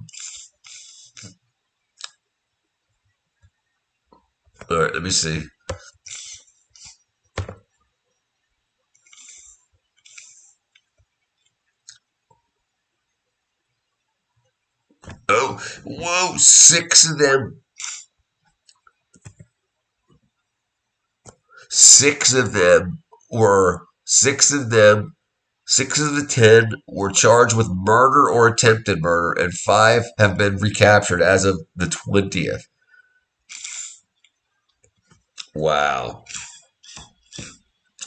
All right, let me see. Oh, whoa! 6 of them. 6 of them were 6 of them. 6 of the 10 were charged with murder or attempted murder, and 5 have been recaptured as of the 20th. Wow.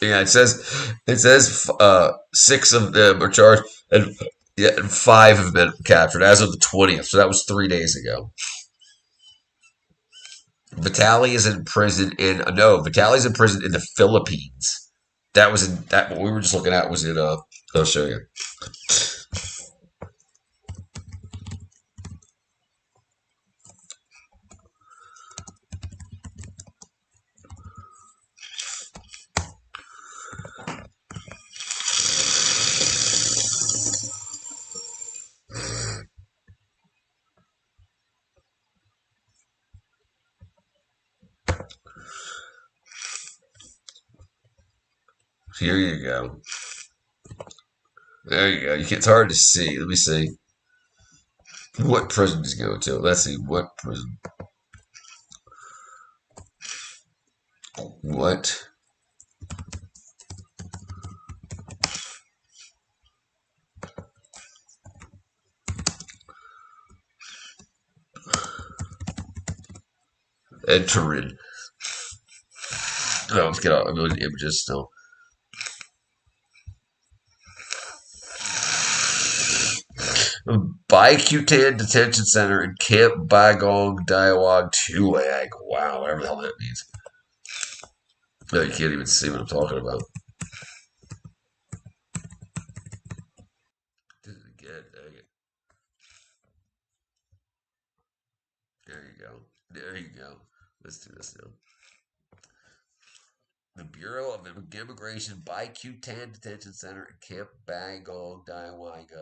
Yeah, it says 6 of them are charged, and yeah, and 5 have been captured as of the 20th. So that was 3 days ago. Vitali's in prison in no, Vitali's in prison in the Philippines. That was in that what we were just looking at was in I'll show you. Here you go. There you go. It's hard to see. Let me see. What prison does he go to? Let's see. What prison? What? Entering. Oh, let's get out. I'm going to images still. Baikyutan Detention Center in Camp Bagong Dialogue Tulag. Wow, whatever the hell that means. No, you can't even see what I'm talking about. Did it again. Dang it. There you go. There you go. Let's do this now. The Bureau of Immigration Baikyutan Detention Center in Camp Bagong Dialogue.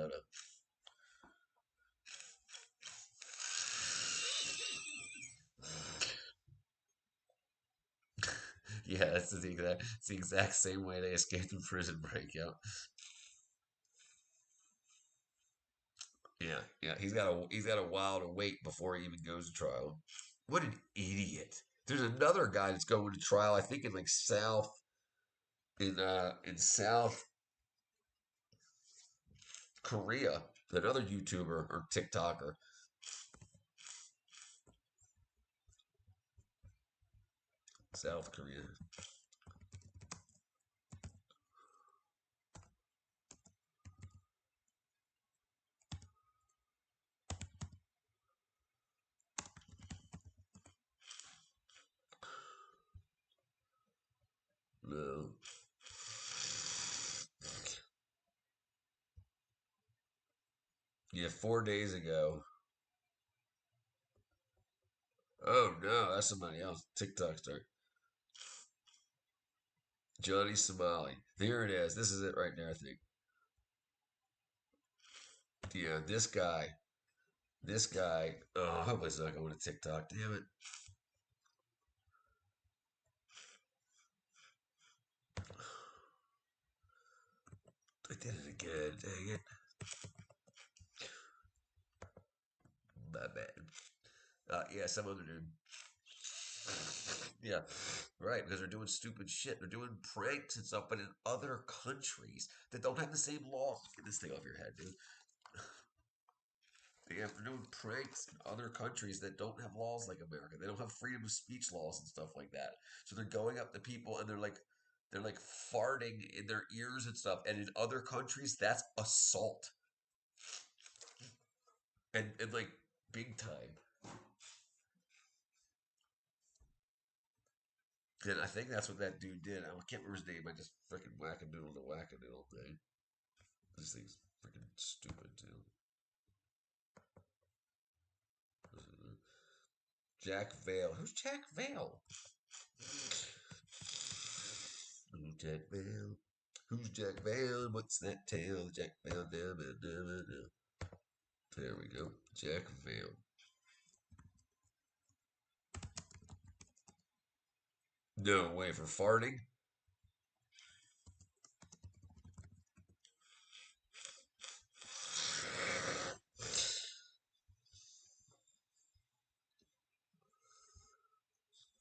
Yeah, it's the exact same way they escaped from Prison Break. Yeah, yeah. He's got a while to wait before he even goes to trial. What an idiot! There's another guy that's going to trial. I think in like in South Korea. Another YouTuber or TikToker. South Korea. No. Yeah, 4 days ago. Oh no, that's somebody else. TikTok star. Johnny Somali. There it is. This is it right there, I think. Yeah, this guy. This guy. Oh, I hope it's not going to TikTok. Damn it. I did it again. Dang it. My bad. Yeah, some other dude. Yeah, right, because they're doing stupid shit. They're doing pranks and stuff, but in other countries that don't have the same laws. Get this thing off your head, dude. They're doing pranks in other countries that don't have laws like America. They don't have freedom of speech laws and stuff like that. So they're going up to people and they're like farting in their ears and stuff. And in other countries, that's assault and like big time. And I think that's what that dude did. I can't remember his name. I just freaking wackadoodle the wackadoodle thing. This thing's freaking stupid too. Jack Vale. Who's Jack Vale? Who's Jack Vale? Who's Jack Vale? What's that tale? Jack Vale. There we go. Jack Vale. No way for farting.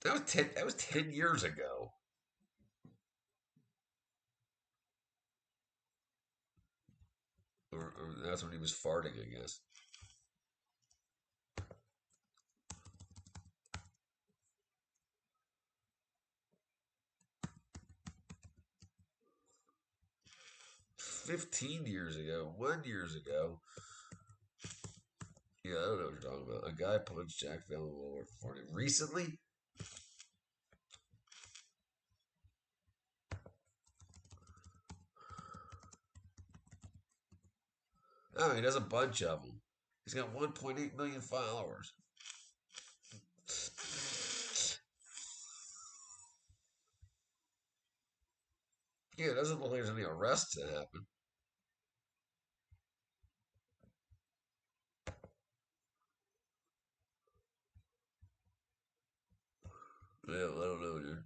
That was 10 years ago. Or that's when he was farting, I guess. 15 years ago. 1 years ago. Yeah, I don't know what you're talking about. A guy punched Jack Vale in the lower farting. Recently? Oh, he does a bunch of them. He's got 1.8 million followers. Yeah, it doesn't look like there's any arrests that happen. Yeah, I don't know, dude.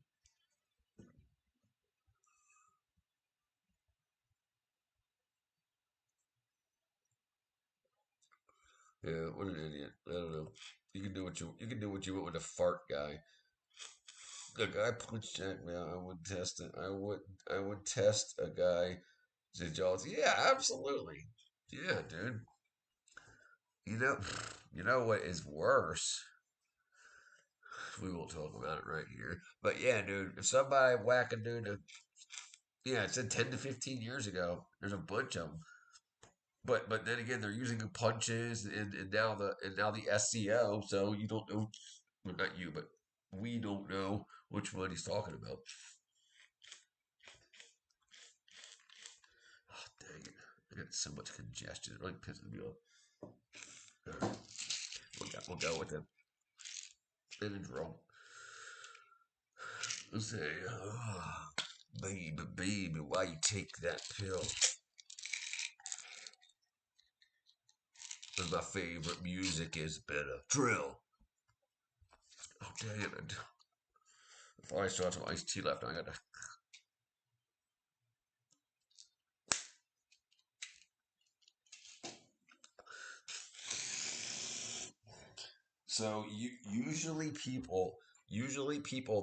Yeah, what an idiot. I don't know. You can do what you want with a fart guy. The guy punched Jack Vale. I would test it. I would test a guy. Said Jaws. Yeah, absolutely. Yeah, dude. You know, you know what is worse? We won't talk about it right here. But yeah, dude, if somebody whack a dude, yeah, it said 10 to 15 years ago. There's a bunch of them. But then again, they're using the punches and now the SEO, so you don't know. Well, not you, but we don't know which one he's talking about. Oh, dang it! I got so much congestion. It really pisses me off. All right, we'll go with it. Benadryl. Let's say, oh, baby, why you take that pill? Because my favorite music is better. Drill. Oh, damn it. If I still have some iced tea left, I gotta. So usually people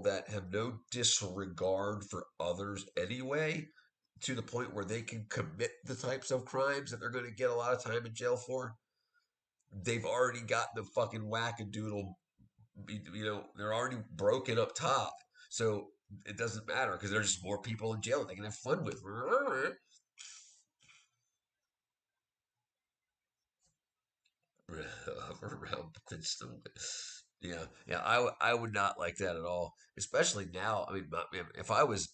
that have no disregard for others anyway, to the point where they can commit the types of crimes that they're going to get a lot of time in jail for, they've already got the fucking wackadoodle. They're already broken up top, so it doesn't matter because there's just more people in jail that they can have fun with. Around Princeton. Yeah. I would not like that at all, especially now. I mean, if I was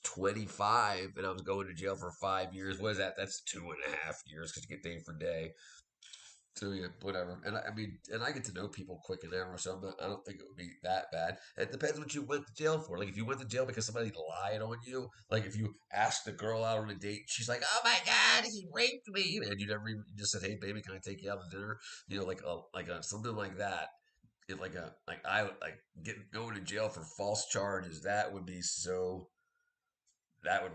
25 and I was going to jail for 5 years, what is that? That's 2.5 years because you get day for day. So yeah, whatever. And I mean, and I get to know people quick and ever, so I don't think it would be that bad. It depends what you went to jail for. Like if you went to jail because somebody lied on you, like if you asked a girl out on a date, she's like, "Oh my God, he raped me," and you just said, "Hey baby, can I take you out to dinner?" Like a something like that. If like I would like going to jail for false charges, that would be so. That would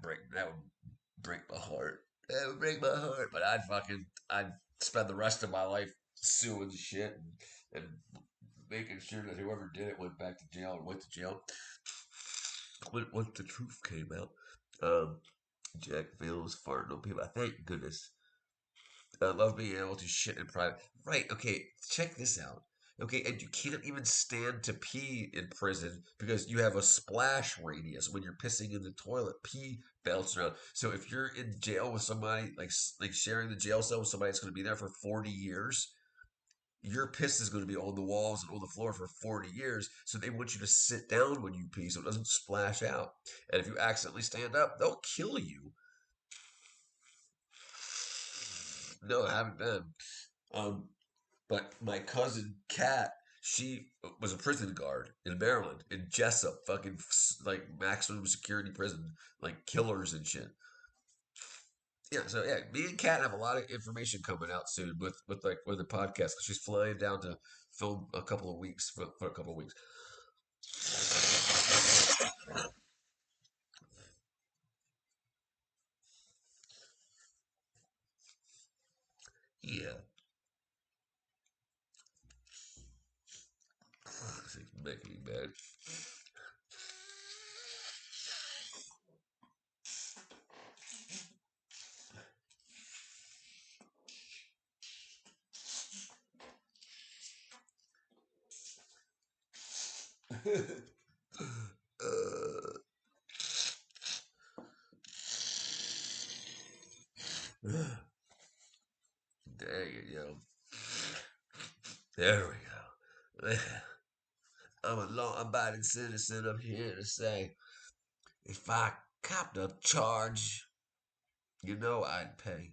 break my heart. It would break my heart, but I'd spend the rest of my life suing shit and making sure that whoever did it went back to jail or went to jail once the truth came out. Um, Jack feels farting on people. Thank goodness. I love being able to shit in private. Right, okay, check this out. Okay, and you can't even stand to pee in prison because you have a splash radius when you're pissing in the toilet. Pee bounces around. So if you're in jail with somebody, like sharing the jail cell with somebody that's going to be there for 40 years, your piss is going to be on the walls and on the floor for 40 years. So they want you to sit down when you pee so it doesn't splash out. And if you accidentally stand up, they'll kill you. No, I haven't been. Um, But my cousin Kat, she was a prison guard in Maryland, in Jessup, fucking like maximum security prison, like killers and shit. Yeah, so yeah, me and Kat have a lot of information coming out soon with the podcast. 'Cause she's flying down to film a couple of weeks for a couple of weeks. Yeah, it's making me mad. uh, Dang it, yo. There we go. I'm a law-abiding citizen up here to say, if I copped a charge, you know I'd pay.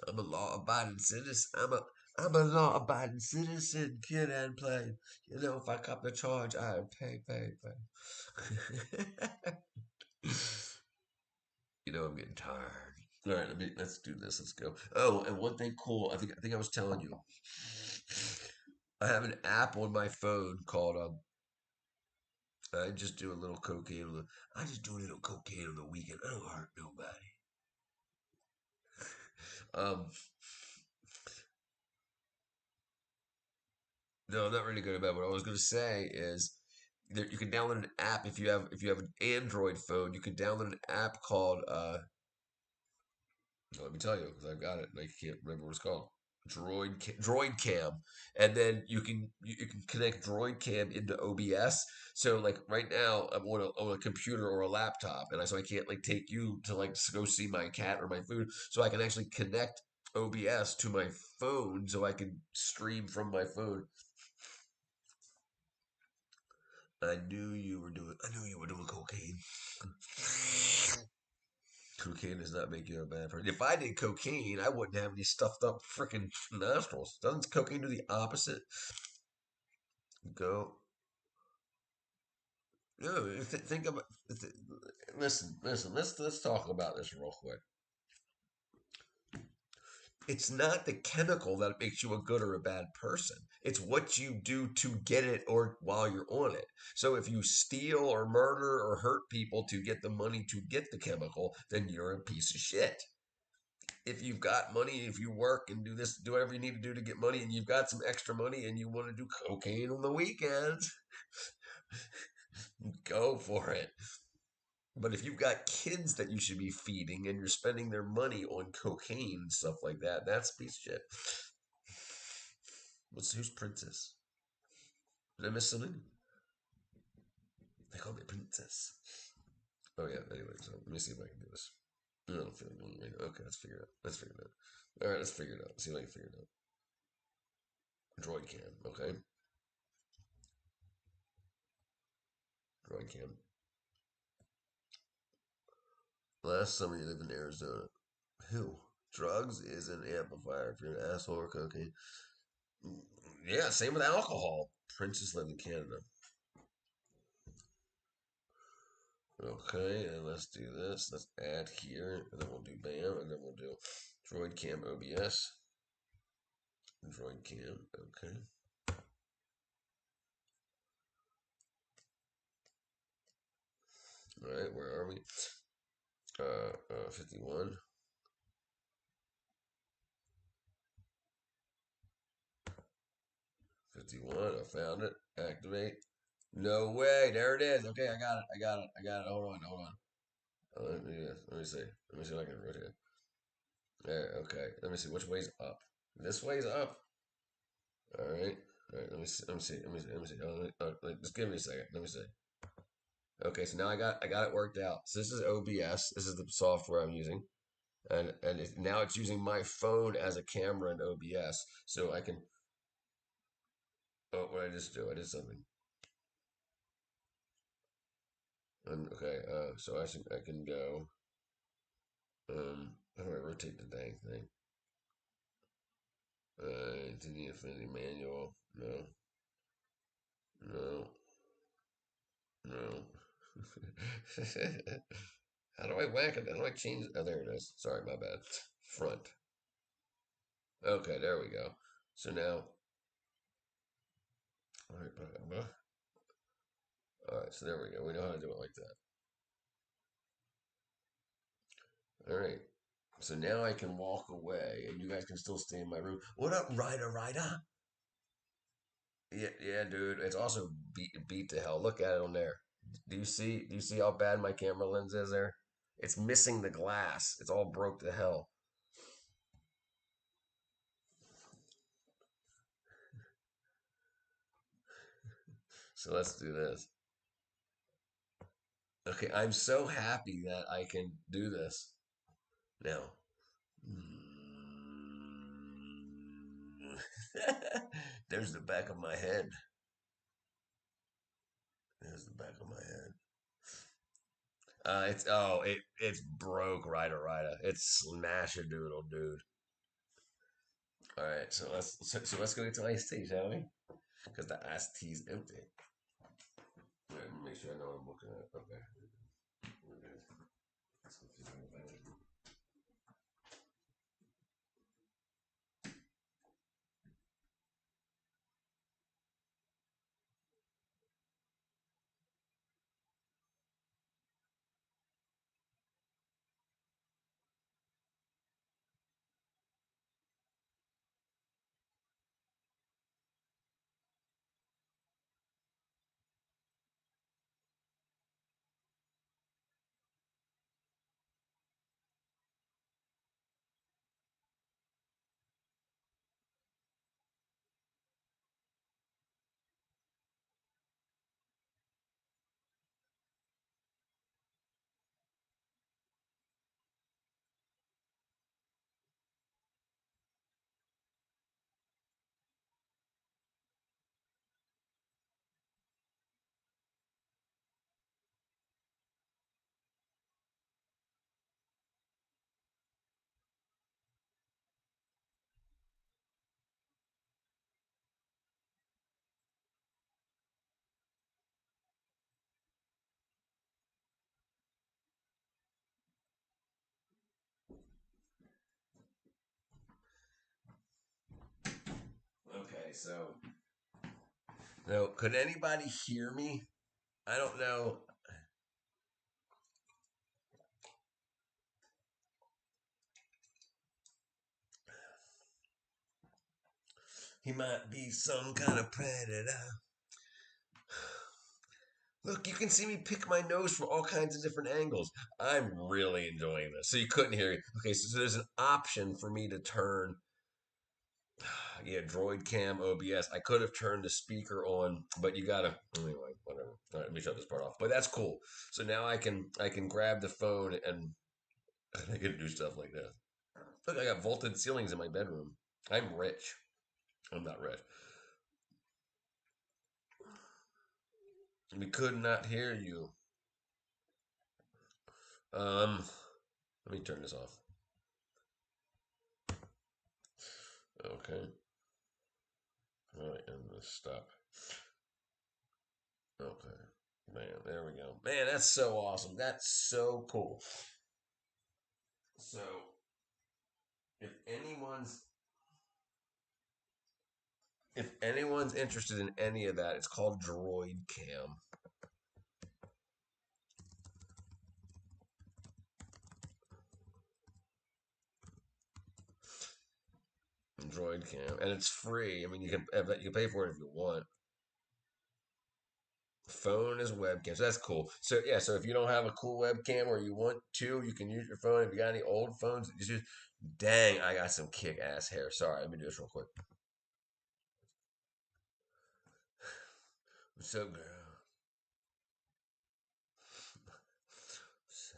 I'm a law-abiding citizen. I'm a law-abiding citizen, kid and play. You know, if I copped a charge, I'd pay. You know, I'm getting tired. All right, let's do this. Let's go. Oh, and one thing cool. I think I was telling you. I have an app on my phone called I just do a little cocaine I just do a little cocaine on the weekend. I don't hurt nobody. Um, no, I'm not really good about it. What I was going to say is you can download an app if you have an Android phone. You can download an app called let me tell you because I've got it and I can't remember what it's called. Droid Cam, and then you can connect Droid Cam into OBS. So like right now I'm on a computer or a laptop, and so I can't like take you to like go see my cat or my food. So I can actually connect OBS to my phone, so I can stream from my phone. I knew you were doing cocaine. Cocaine does not make you a bad person. If I did cocaine, I wouldn't have any stuffed up freaking nostrils. Doesn't cocaine do the opposite? Go. No, think about. Listen. Let's talk about this real quick. It's not the chemical that makes you a good or a bad person. It's what you do to get it or while you're on it. So if you steal or murder or hurt people to get the money to get the chemical, then you're a piece of shit. If you've got money, if you work and do this, do whatever you need to do to get money, and you've got some extra money and you want to do cocaine on the weekends, go for it. But if you've got kids that you should be feeding and you're spending their money on cocaine and stuff like that, that's a piece of shit. Who's Princess? Did I miss something? They call me Princess. Oh yeah. Anyway, so let me see if I can do this. I don't feel like doing it right now. Okay, let's figure it out. All right, let's figure it out. See if I can figure it out. Droid cam. Okay. Droid cam. Last summer you lived in Arizona. Who? Drugs is an amplifier if you're an asshole or cocaine. Yeah, same with alcohol. Princess lived in Canada. Okay, and let's do this. Let's add here, and then we'll do BAM, and then we'll do Droid Cam OBS. Droid Cam, okay. All right, where are we? 51. I found it. Activate. No way. There it is. Okay, I got it. Hold on. Let me see. Let me see if I can rotate it. There. Okay. Let me see. Which way's up? This way's up. All right. All right. Let me see. Just give me a second. Let me see. Okay. So now I got it worked out. So this is OBS. This is the software I'm using, and now it's using my phone as a camera in OBS, so I can. Oh, what did I just do? I did something. Okay. So I can go. How do I rotate the dang thing? Into the Infinity Manual. No. No. No. How do I whack it? How do I change it? Oh, there it is. Sorry, my bad. Front. Okay, there we go. So now, all right, so there we go. We know how to do it like that. All right. So now I can walk away, and you guys can still stay in my room. What up, Ryder? Yeah, dude. It's also beat to hell. Look at it on there. Do you see how bad my camera lens is there? It's missing the glass. It's all broke to hell. So let's do this. Okay, I'm so happy that I can do this now. There's the back of my head. There's the back of my head. It's broke, Ryder. It's smash a doodle, dude. All right, so let's go get some iced tea, shall we? Because the iced tea's empty. All right, make sure I know what I'm looking at. Okay, we're good. Let's go see if I can find it. Okay, so now could anybody hear me? I don't know. He might be some kind of predator. Look, you can see me pick my nose from all kinds of different angles. I'm really enjoying this. So you couldn't hear me. Okay, so there's an option for me to turn, yeah, Droid Cam OBS. I could have turned the speaker on, but you gotta anyway, whatever. All right, let me shut this part off. But that's cool. So now I can grab the phone and I can do stuff like that. Look, I got vaulted ceilings in my bedroom. I'm rich. I'm not rich. We could not hear you. Let me turn this off. Okay. All right, I'm gonna stop. Okay. Man, there we go. Man, that's so awesome. That's so cool. So, if anyone's if anyone's interested in any of that, it's called Droid Cam. Droid cam, and it's free. I mean, you can pay for it if you want. Phone is webcam, so that's cool. So yeah, so if you don't have a cool webcam or you want to, you can use your phone. If you got any old phones, just use. Dang, I got some kick ass hair. Sorry, let me do this real quick. What's up, girl? So,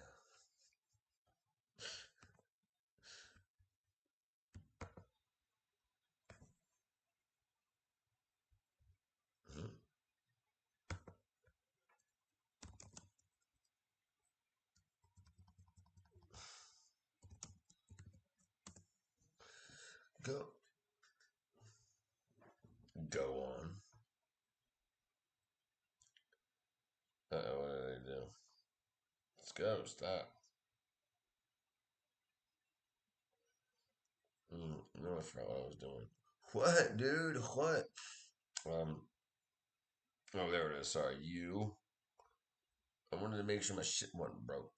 go, go on. What did they do? Let's go. Stop. No, I forgot what I was doing. What, dude? What? Um. Oh, there it is. Sorry, you. I wanted to make sure my shit wasn't broke.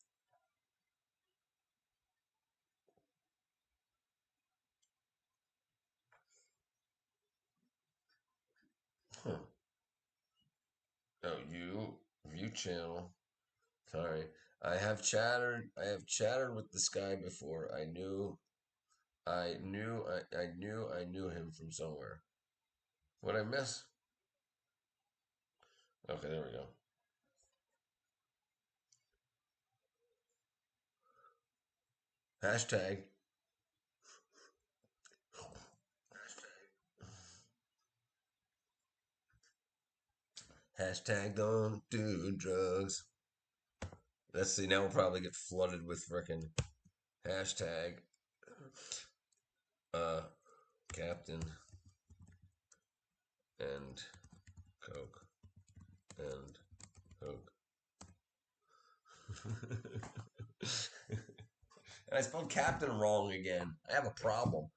Huh. Oh, you. View channel. Sorry. I have chattered with this guy before. I knew him from somewhere. What I miss? Okay, there we go. Hashtag. Hashtag don't do drugs. Let's see. Now we'll probably get flooded with frickin' hashtag. Captain and Coke and Coke. And I spelled captain wrong again. I have a problem.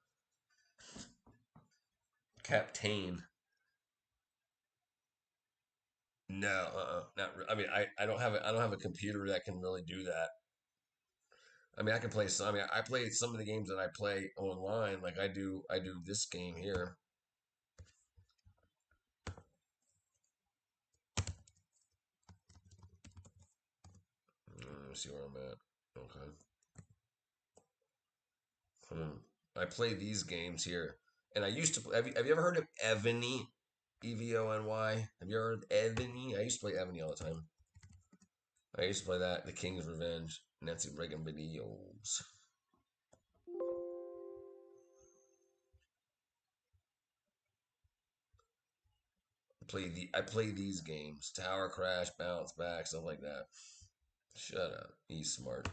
Captain. No, not. I mean, I don't have I don't have a computer that can really do that. I mean, I can play some. I mean, I play some of the games that I play online. Like I do this game here. Let me see where I'm at. Okay. I play these games here, and I used to. Have you ever heard of Evony? Evony. Have you ever heard of Evony? I used to play Evony all the time. I used to play that, The King's Revenge, Nancy Reagan videos. I play these games. Tower Crash, Bounce Back, stuff like that. Shut up. He's smart.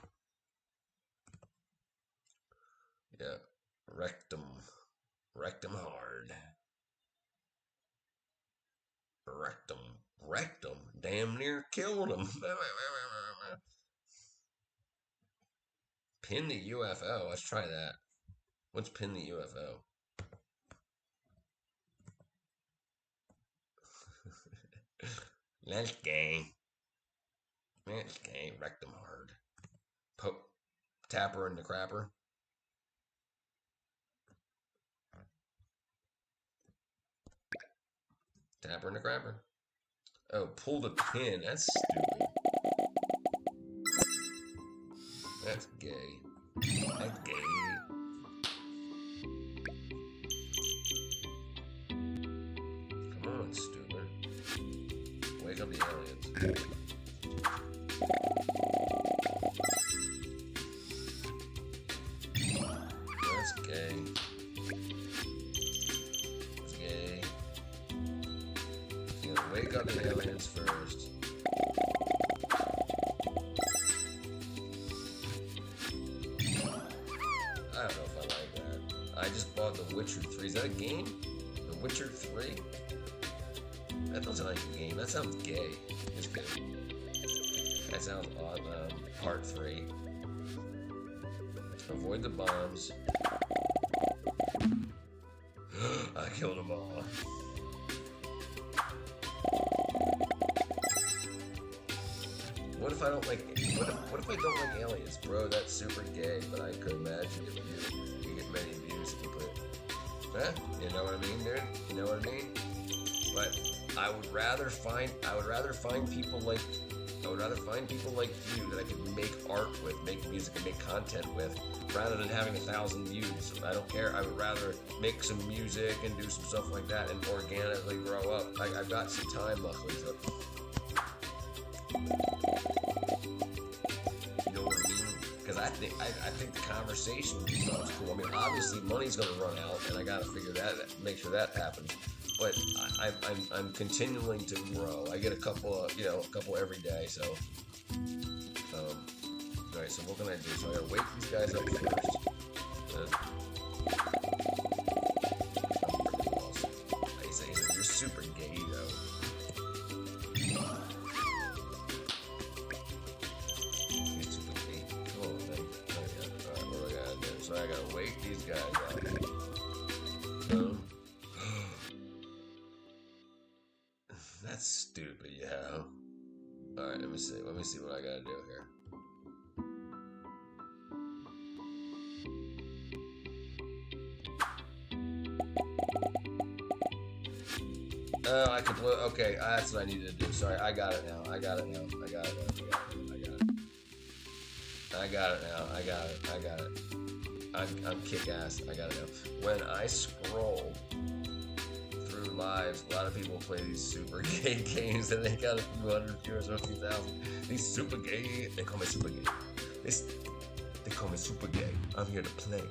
Yeah. Rectum. Rectum hard. Rectum. Rectum. Damn near killed him. Pin the UFO. Let's try that. What's pin the UFO? Let's gang. Let's gang. Rectum hard. Tapper and the crapper. Tapper and the crapper. Oh, pull the pin. That's stupid. That's gay. That's gay. Come on, stupid. Wake up the aliens. That's gay. That's gay. You gotta wake up the aliens first. I don't know if I like that. I just bought The Witcher 3. Is that a game? The Witcher 3? That doesn't like a game. That sounds gay. Just kidding. That sounds odd. Part 3. Avoid the bombs. I killed them all. What if I don't like? What if I don't like aliens, bro? That's super gay. But I could imagine if you get many views, you put You know what I mean, dude? You know what I mean? But I would rather find people like you that I could make art with, make music and make content with, rather than having 1,000 views. I don't care. I would rather make some music and do some stuff like that and organically grow up. I've got some time, luckily, so you know what I mean? Because I think the conversation sounds cool. I mean, obviously money's going to run out, and I got to make sure that happens. But I'm continuing to grow. I get a couple every day. So, all right. So what can I do? So I gotta wake these guys up first. He said you're super gay though. You're super gay. Come on, man. All right, what do I gotta do? So I gotta wake these guys up. That's stupid, yeah. Alright, let me see what I gotta do here. Oh, I can play. Okay, that's what I needed to do. Sorry, I got it now. I got it now. I'm kick ass. I got it now. When I scroll through lives, a lot of people play these super gay games and they got a few hundred viewers or a few thousand. These super gay, they call me super gay. They call me super gay. I'm here to play.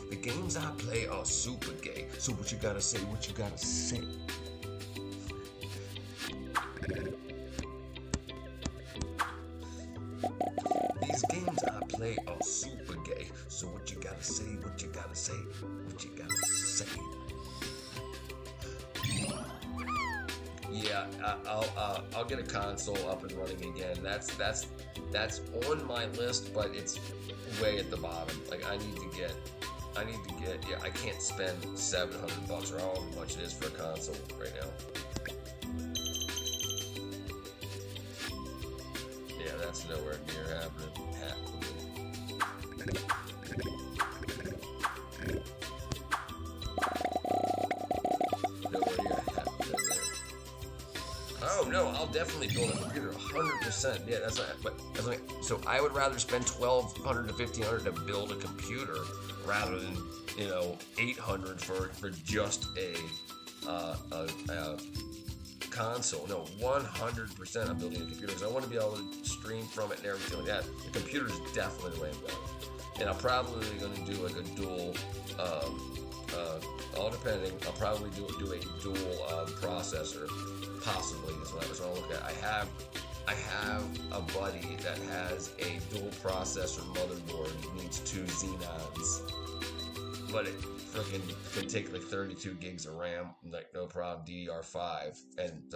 The games I play are super gay. So what you gotta say, what you gotta say. These games I play are super gay. So what you gotta say, what you gotta say, what you gotta say. Yeah, I'll get a console up and running again. That's on my list, but it's way at the bottom. Like I need to get. Yeah, I can't spend $700 or however much it is for a console right now. Yeah, that's nowhere near happening. Oh no, I'll definitely build a computer, 100%. Yeah, that's like. So I would rather spend $1,200 to $1,500 to build a computer rather than $800 for just a console. No, 100% I'm building a computer because I want to be able to stream from it and everything like that. The computer is definitely the way I'm going, and I'm probably going to do like a dual. All depending, I'll probably do a dual processor. Possibly is what I was going to look at. I have a buddy that has a dual processor motherboard. It needs 2 Xenons, but it freaking can take like 32 gigs of RAM, like no problem. DDR5, and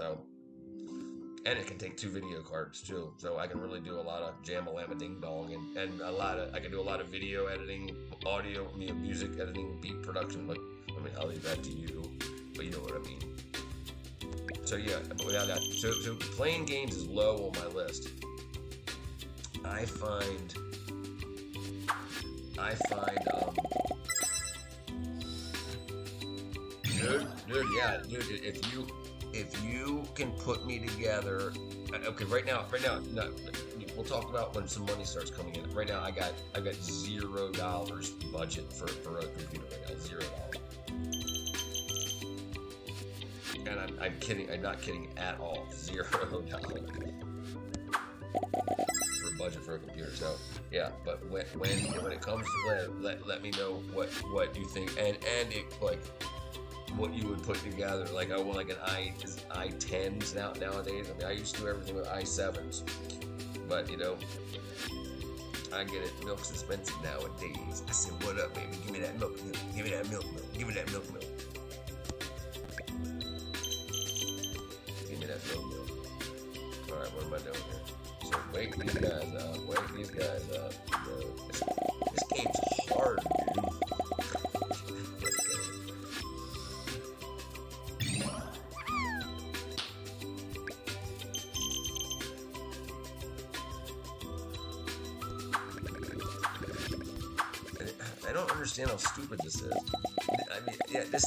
it can take 2 video cards too. So I can really do a lot of jam-a-lamma ding dong, and I can do a lot of video editing, audio, music editing, beat production. But I mean, I'll leave that to you. But you know what I mean. So yeah, but without that, so playing games is low on my list. I find, dude, if you can put me together, okay, right now, no, we'll talk about when some money starts coming in. Right now, I've got $0 budget for a computer right now, $0. And I'm kidding. I'm not kidding at all. $0 for budget for a computer. So yeah, but when it comes to that, let me know what you think and it, like what you would put together. Like I want like an i10s nowadays. I mean, I used to do everything with i7s, but I get it. Milk's expensive nowadays. I said, what up, baby? Give me that milk. Give me that milk. Give me that milk. That milk. Alright, what am I doing here? So wake these guys up. This game's hard, dude. I don't understand how stupid this is. I mean, yeah, Yeah, this.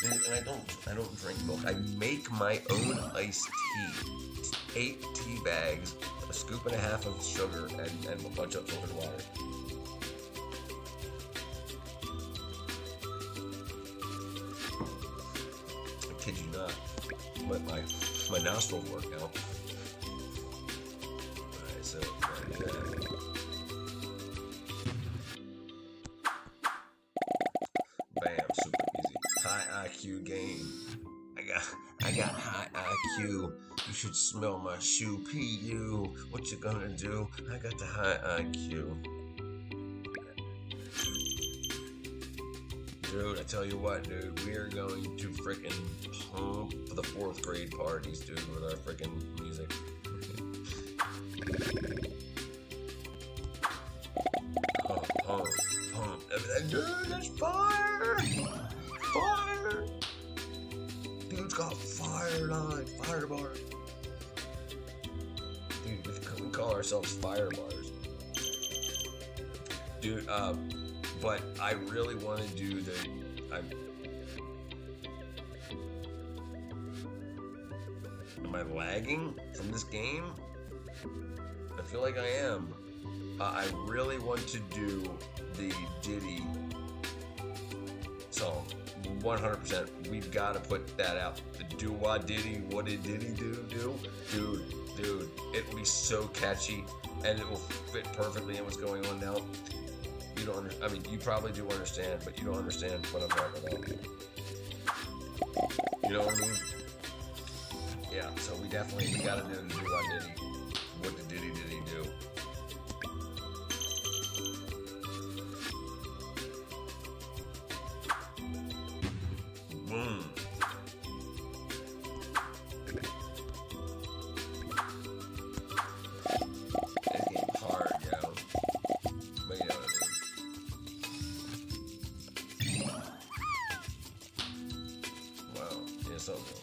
And I don't drink milk. I make my own iced tea. 8 tea bags, a scoop and a half of sugar, and a bunch of filtered water. I kid you not. My nostrils work now. Alright, so do that. Bam, super easy. High IQ game. I got high IQ. You should smell my shoe, PU. What you gonna do? I got the high IQ. Dude, I tell you what, dude, we are going to frickin' pump the 4th grade parties, dude, with our frickin' music. Pump. Dude, that's fire! Fire! Dude's got fire line, fire bar. Dude, we call ourselves fire bars. Dude, but I really want to do am I lagging from this game? I feel like I am. I really want to do the Diddy song. 100%. We've got to put that out. The do-wah Diddy, what did Diddy do? Dude, it will be so catchy, and it will fit perfectly in what's going on now. You don't I mean, you probably do understand, but you don't understand what I'm talking about. You know what I mean? Yeah, so we gotta do the do-wah Diddy. What did Diddy do? Boom. This game's hard, yo. But you know what I mean. Wow. Yeah, something.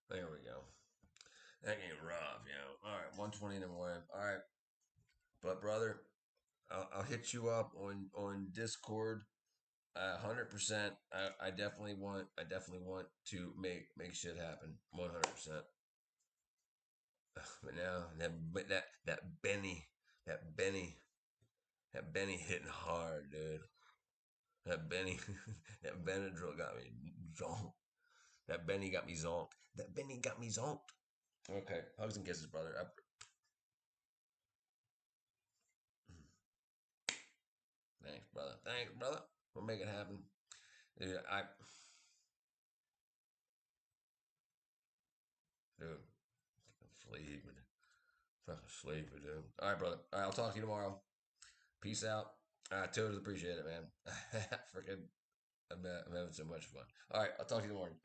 There we go. That game rough, yo. Alright, 120 in the morning. Alright. But brother, I'll hit you up on Discord. 100%. I definitely want to make shit happen. 100%. But now that Benny hitting hard, dude. That Benny that Benadryl got me zonked. That Benny got me zonked. That Benny got me zonked. Okay, hugs and kisses, brother. Thanks, brother. Thanks, brother. We'll make it happen. Dude, dude, I'm sleeping. Fucking sleeping, dude. All right, brother. All right, I'll talk to you tomorrow. Peace out. I totally appreciate it, man. Freaking, I'm having so much fun. All right, I'll talk to you in the morning.